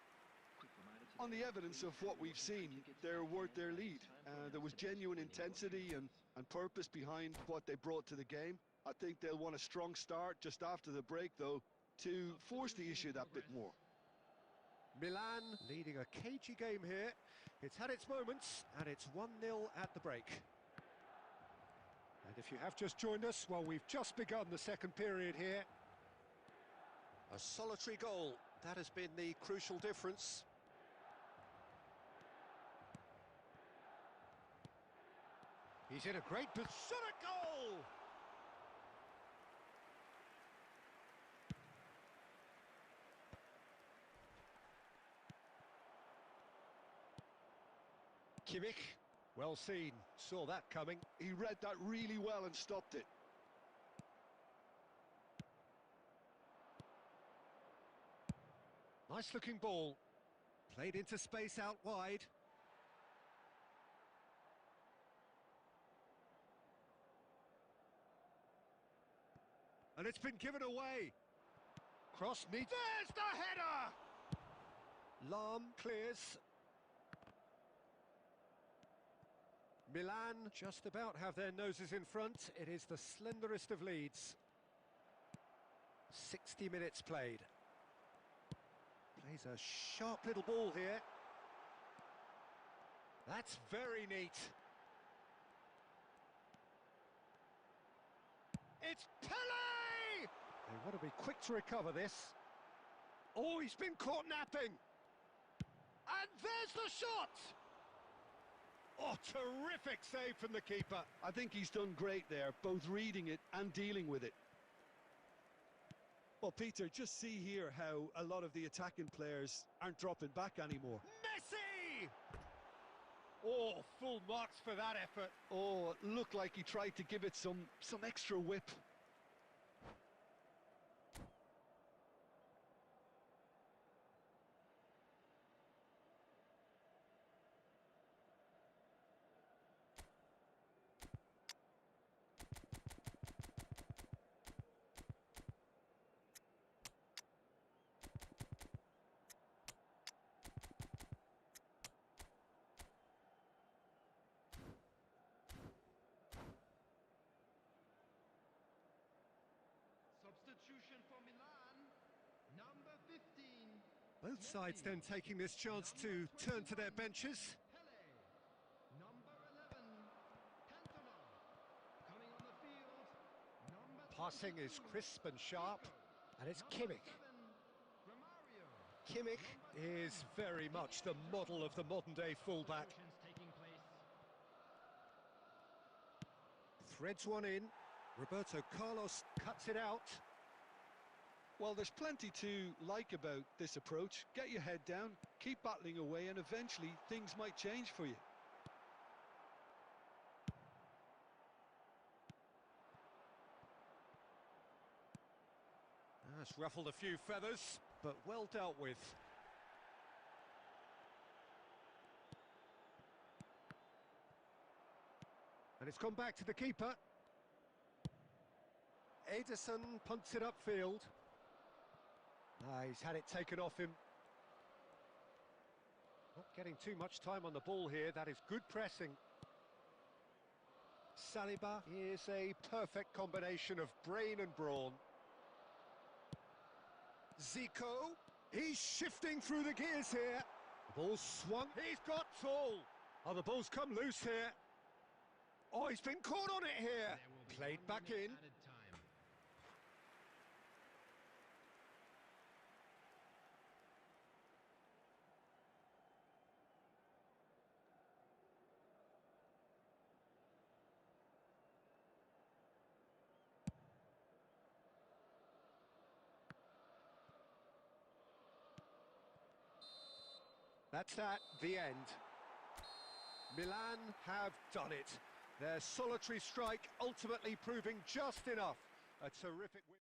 On the evidence of what we've seen, they're worth their lead. There was genuine intensity and purpose behind what they brought to the game. I think they'll want a strong start just after the break, though, to force the issue that bit more. Milan leading a cagey game here. It's had its moments, and it's 1-0 at the break. And if you have just joined us, well, we've just begun the second period here. A solitary goal, that has been the crucial difference. He's in a great position. A goal! Kimmich, well seen, saw that coming. He read that really well and stopped it. Nice looking ball. Played into space out wide. And it's been given away. Cross needs... There's the header! Lahm clears. Milan just about have their noses in front. It is the slenderest of leads. 60 minutes played. Plays a sharp little ball here. That's very neat. It's Pele! They want to be quick to recover this. Oh, he's been caught napping. And there's the shot! Oh, terrific save from the keeper. I think he's done great there, both reading it and dealing with it. Well, Peter, just see here how a lot of the attacking players aren't dropping back anymore. Messi! Oh, full marks for that effort. Oh, it looked like he tried to give it some extra whip. Substitution for Milan, number 15. Both sides then taking this chance to turn to their benches. Pele, number 11. Cantona, coming on the field, number Passing is 22. crisp and sharp. And it's Kimmich. Romario. Kimmich is very much the model of the modern-day fullback. Taking place. Threads one in. Roberto Carlos cuts it out. Well, there's plenty to like about this approach. Get your head down, keep battling away, and eventually things might change for you. That's ruffled a few feathers, but well dealt with. And it's gone back to the keeper. Ederson punts it upfield. He's had it taken off him. Not getting too much time on the ball here. That is good pressing. Saliba is a perfect combination of brain and brawn. Zico, he's shifting through the gears here. The ball's swung. He's got tall. Oh, the ball's come loose here. Oh, he's been caught on it here. Played back in. That's the end. Milan have done it. Their solitary strike ultimately proving just enough. A terrific win.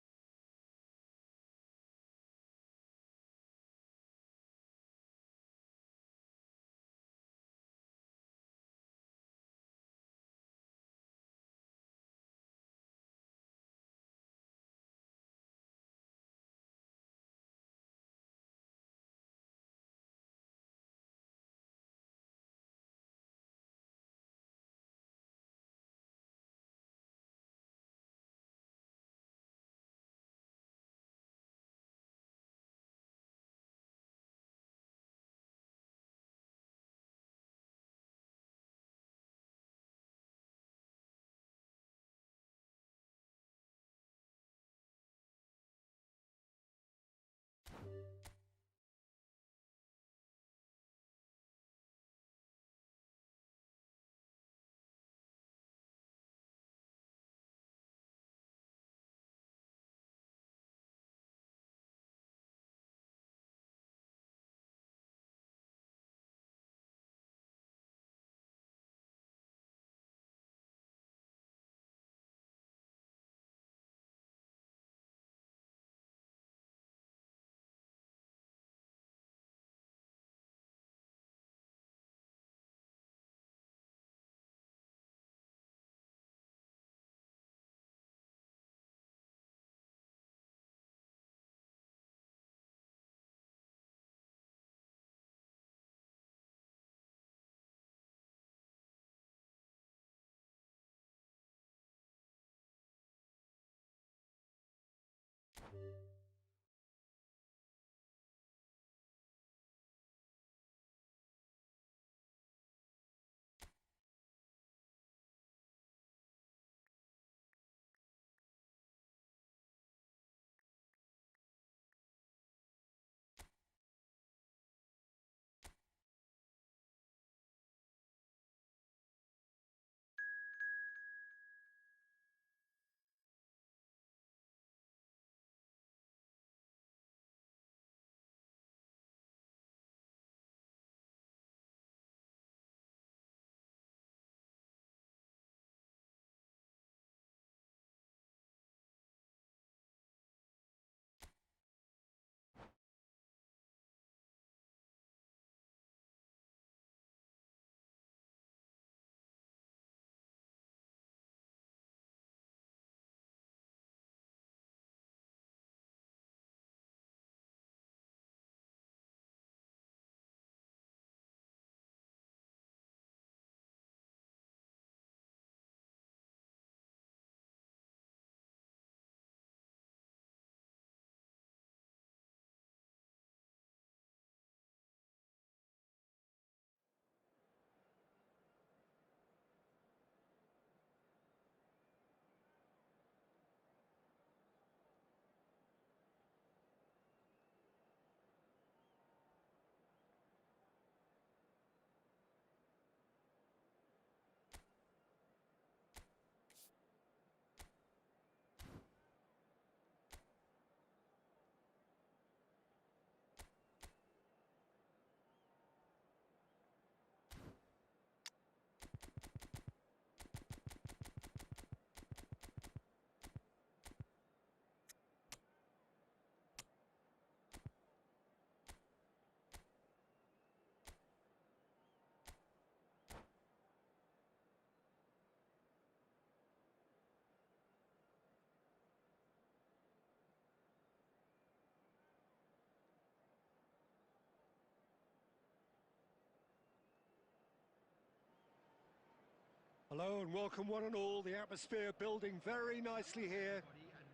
Hello and welcome one and all. The atmosphere building very nicely here.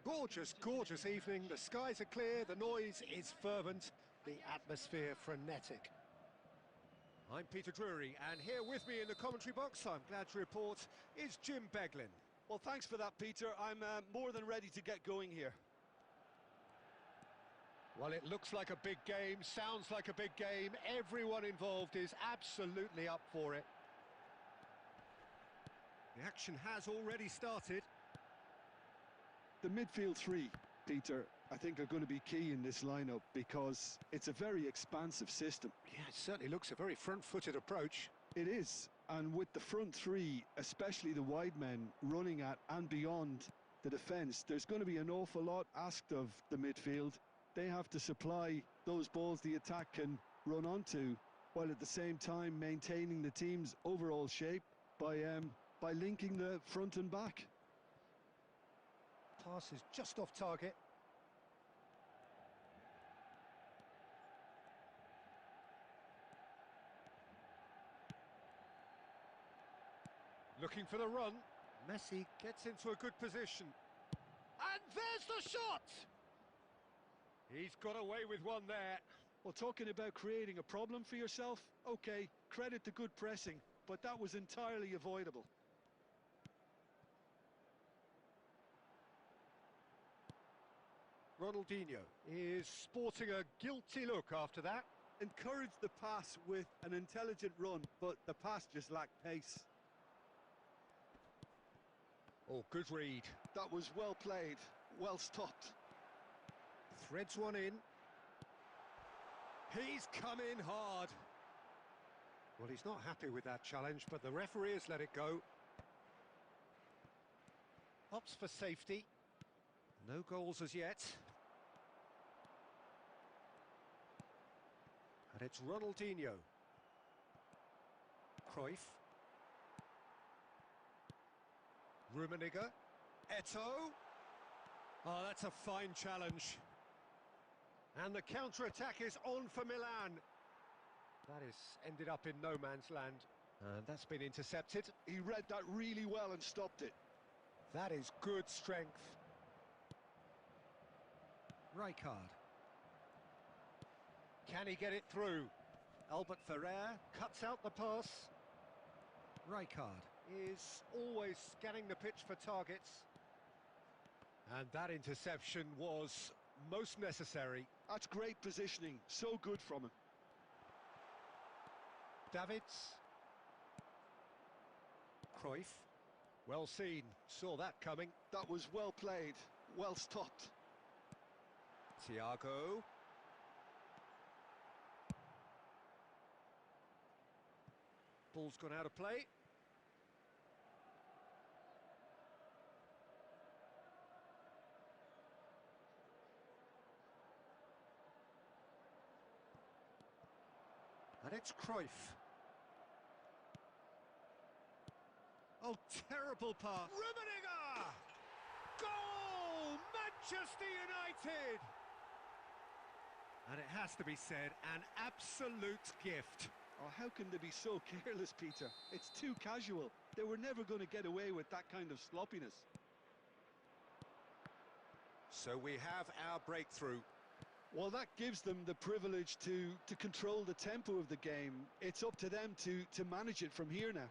Gorgeous, gorgeous evening. The skies are clear, the noise is fervent, the atmosphere frenetic. I'm Peter Drury, and here with me in the commentary box, I'm glad to report, is Jim Beglin. Well, thanks for that, Peter. I'm more than ready to get going here. Well, it looks like a big game, sounds like a big game. Everyone involved is absolutely up for it. The action has already started. The midfield three, Peter, I think are going to be key in this lineup because it's a very expansive system. Yeah, it certainly looks a very front-footed approach. It is, and with the front three, especially the wide men, running at and beyond the defence, there's going to be an awful lot asked of the midfield. They have to supply those balls the attack can run onto, while at the same time maintaining the team's overall shape by linking the front and back. Pass is just off target. Looking for the run. Messi gets into a good position. And there's the shot! He's got away with one there. Well, talking about creating a problem for yourself, okay, credit to good pressing, but that was entirely avoidable. Ronaldinho is sporting a guilty look after that. Encouraged the pass with an intelligent run, but the pass just lacked pace. Oh, good read. That was well played, well stopped. Threads one in. He's come in hard. Well, he's not happy with that challenge, but the referee has let it go. Opts for safety. No goals as yet. And it's Ronaldinho. Cruyff. Rummenigge. Eto'o. Oh, that's a fine challenge. And the counter-attack is on for Milan. That is ended up in no man's land. And that's been intercepted. He read that really well and stopped it. That is good strength. Rijkaard. Can he get it through? Albert Ferrer cuts out the pass. Rijkaard is always scanning the pitch for targets. And that interception was most necessary. That's great positioning, so good from him. Davids. Cruyff. Well seen, saw that coming. That was well played, well stopped. Thiago. Ball's gone out of play. And it's Cruyff. Oh, terrible pass. Rummenigge! Goal! Manchester United! And it has to be said, an absolute gift. Oh, how can they be so careless, Peter? It's too casual. They were never going to get away with that kind of sloppiness. So we have our breakthrough. Well, that gives them the privilege to control the tempo of the game. It's up to them to manage it from here now.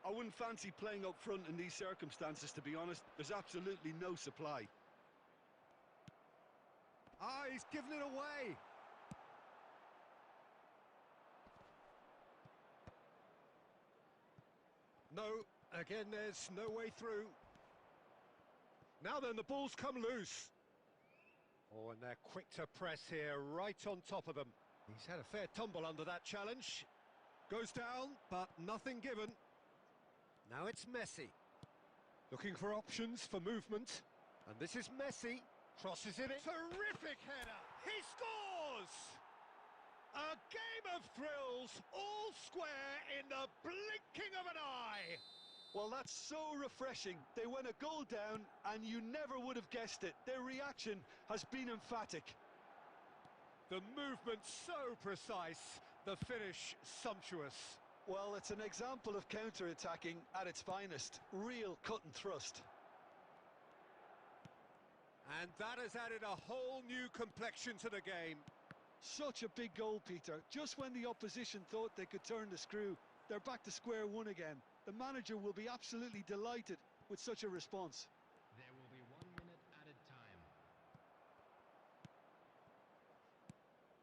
I wouldn't fancy playing up front in these circumstances, to be honest. There's absolutely no supply. Ah, he's given it away. No, again, there's no way through. Now then, the ball's come loose. Oh, and they're quick to press here, right on top of them. He's had a fair tumble under that challenge. Goes down, but nothing given. Now it's Messi. Looking for options for movement. And this is Messi. Crosses it in. Terrific header. He scores! A game of thrills, all square in the blinking of an eye. Well, that's so refreshing. They went a goal down and you never would have guessed it. Their reaction has been emphatic. The movement so precise, the finish sumptuous. Well, it's an example of counter-attacking at its finest. Real cut and thrust. And that has added a whole new complexion to the game. Such a big goal, Peter. Just when the opposition thought they could turn the screw, they're back to square one again. The manager will be absolutely delighted with such a response. There will be 1 minute added time.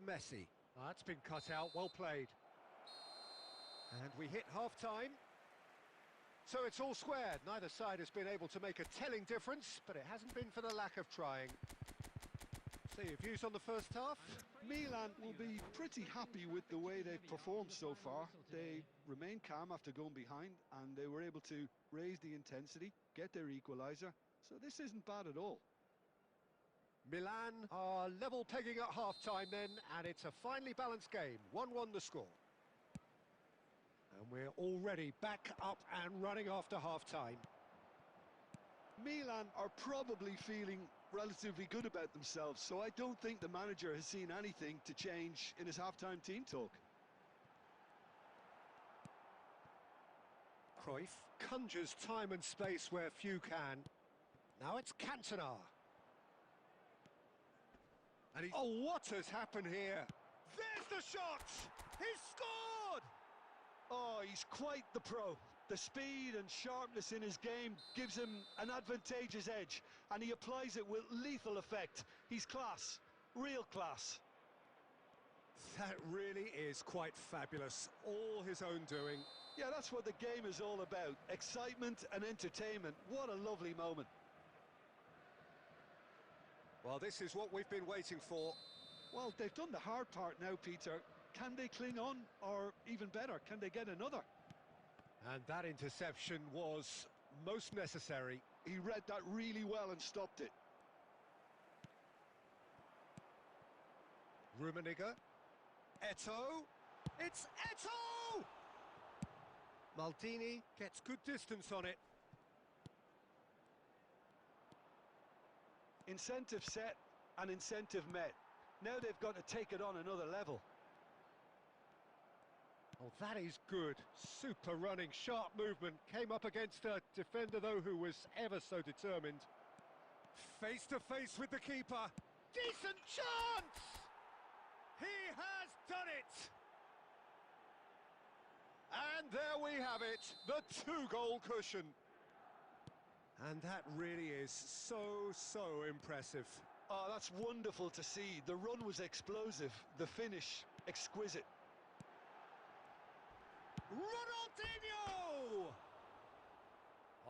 Messi. That's been cut out, well played. And we hit half-time. So it's all squared. Neither side has been able to make a telling difference, but it hasn't been for the lack of trying. So your views on the first half? Milan will be pretty happy with the way they've performed so far. They remained calm after going behind, and they were able to raise the intensity, get their equaliser. So this isn't bad at all. Milan are level pegging at half-time then, and it's a finely balanced game. 1-1 the score. And we're already back up and running after half-time. Milan are probably feeling relatively good about themselves, so I don't think the manager has seen anything to change in his half-time team talk. Cruyff conjures time and space where few can. Now it's Cantona. And oh, what has happened here? There's the shot! He's scored! Oh, he's quite the pro. The speed and sharpness in his game gives him an advantageous edge, and he applies it with lethal effect. He's class, real class. That really is quite fabulous. All his own doing. Yeah, that's what the game is all about. Excitement and entertainment. What a lovely moment. Well, this is what we've been waiting for. Well, they've done the hard part now, Peter. Can they cling on, or even better, can they get another? And that interception was most necessary. He read that really well and stopped it. Rummenigge. Eto'o. It's Eto'o! Maldini gets good distance on it. Incentive set and incentive met. Now they've got to take it on another level. Oh, that is good. Super running, sharp movement. Came up against a defender, though, who was ever so determined. Face to face with the keeper. Decent chance! He has done it! And there we have it, the 2-goal cushion. And that really is so impressive. Oh, that's wonderful to see. The run was explosive, the finish exquisite. Ronaldinho!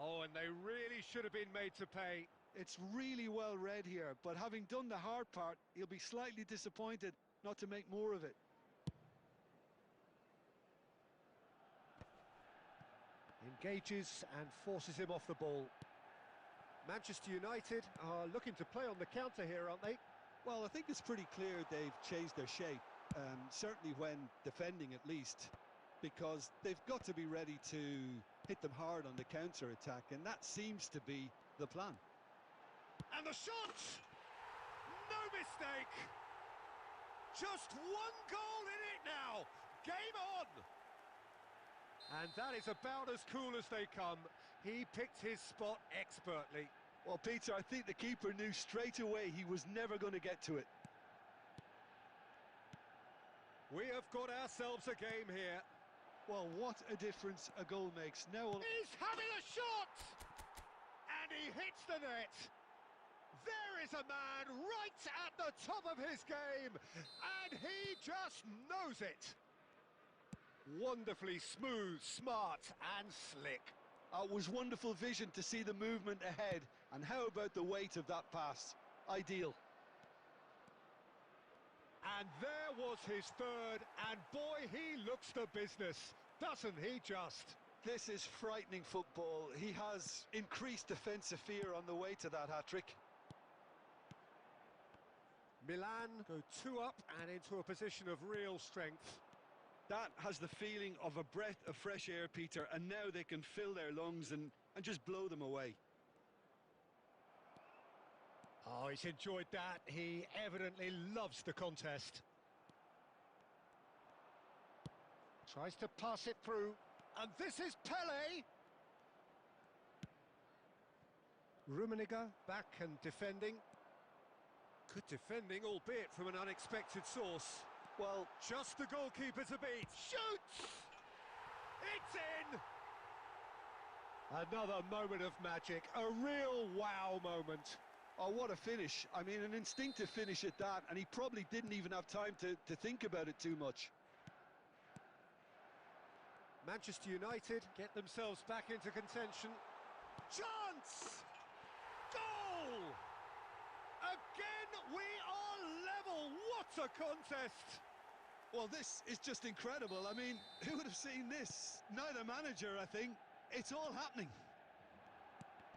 Oh, and they really should have been made to pay. It's really well read here, but having done the hard part, he'll be slightly disappointed not to make more of it. Engages and forces him off the ball. Manchester United are looking to play on the counter here, aren't they? Well, I think it's pretty clear they've changed their shape, certainly when defending at least, because they've got to be ready to hit them hard on the counter-attack, and that seems to be the plan. And the shot! No mistake! Just one goal in it now! Game on! And that is about as cool as they come. He picked his spot expertly. Well, Peter, I think the keeper knew straight away he was never going to get to it. We have got ourselves a game here. Well, what a difference a goal makes. Now he's having a shot! And he hits the net. There is a man right at the top of his game, and he just knows it. Wonderfully smooth, smart and slick. It was wonderful vision to see the movement ahead, and how about the weight of that pass? Ideal. And there was his third, and boy, he looks the business, doesn't he just? This is frightening football. He has increased defensive fear on the way to that hat-trick. Milan go 2 up and into a position of real strength. That has the feeling of a breath of fresh air, Peter, and now they can fill their lungs and just blow them away. Oh, he's enjoyed that. He evidently loves the contest. Tries to pass it through, and this is Pele! Rummenigge back and defending. Good defending, albeit from an unexpected source. Well, Just the goalkeeper to beat. Shoots! It's in! Another moment of magic, a real wow moment. oh, what a finish. I mean, an instinctive finish at that, and he probably didn't even have time to think about it too much. Manchester United get themselves back into contention. Chance! Goal! Again, we are level. What a contest! Well, this is just incredible. I mean, who would have seen this? Neither manager, I think. It's all happening.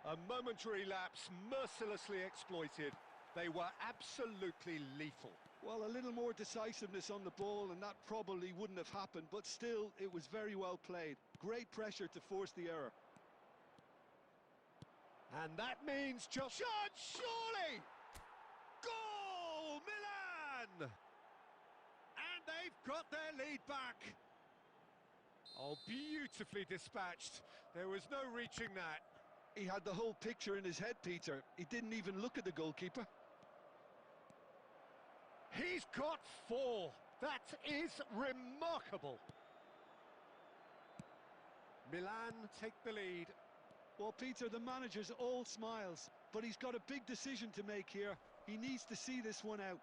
A momentary lapse, mercilessly exploited. They were absolutely lethal. Well, a little more decisiveness on the ball, and that probably wouldn't have happened, but still, it was very well played. Great pressure to force the error. And that means just... Shot, surely! Goal, Milan! And they've got their lead back. Oh, beautifully dispatched. There was no reaching that. He had the whole picture in his head, Peter. He didn't even look at the goalkeeper. He's got 4. That is remarkable. Milan take the lead. Well, Peter, the manager's all smiles, but he's got a big decision to make here. He needs to see this one out.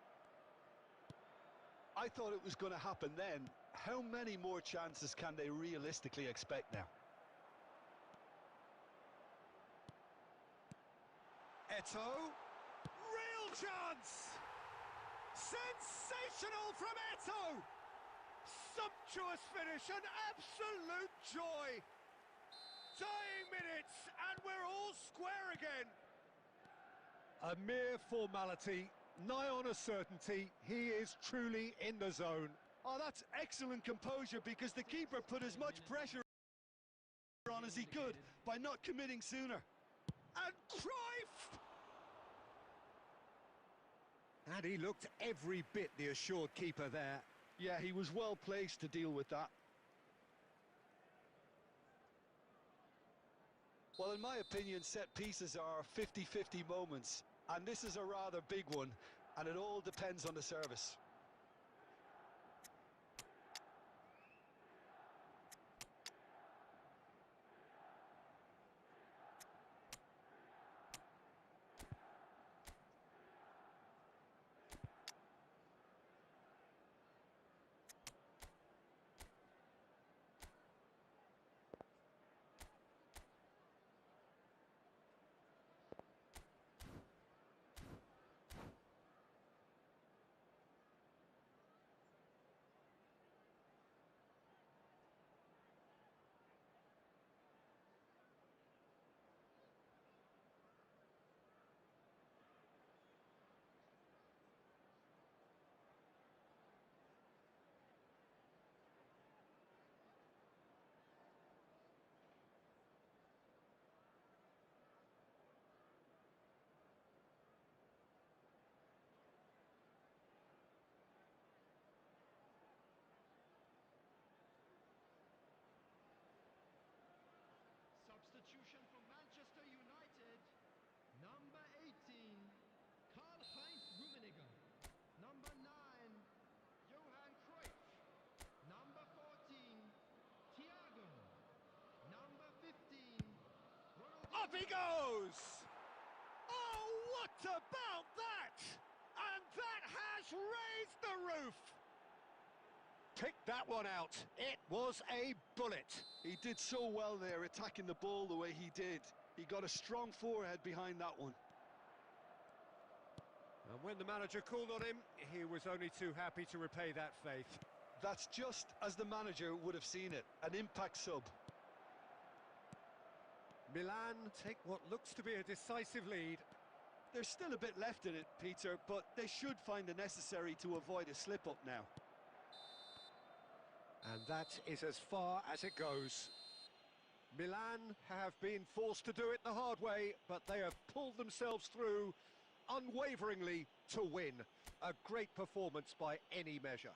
I thought it was going to happen then. How many more chances can they realistically expect now? Eto'o. Real chance! Sensational from Eto'o! Sumptuous finish, an absolute joy! Dying minutes, and we're all square again! A mere formality, nigh on a certainty, he is truly in the zone. Oh, that's excellent composure, because the keeper put as much pressure on as he could by not committing sooner. And Cruyff! And he looked every bit the assured keeper there. Yeah, he was well placed to deal with that. Well, in my opinion, set pieces are 50-50 moments, and this is a rather big one, and it all depends on the service. Substitution for Manchester United. Number 18, Karl-Heinz Rummenigge. Number 9, Johan Cruyff. Number 14, Thiago. Number 15, Ronaldinho. Up he goes! Oh, what about that? And that has raised the roof! Picked that one out. It was a bullet. He did so well there, attacking the ball the way he did. He got a strong forehead behind that one. And when the manager called on him, he was only too happy to repay that faith. That's just as the manager would have seen it, an impact sub. Milan take what looks to be a decisive lead. There's still a bit left in it, Peter, but they should find the necessary to avoid a slip-up now. And that is as far as it goes. Milan have been forced to do it the hard way, but they have pulled themselves through unwaveringly to win. A great performance by any measure.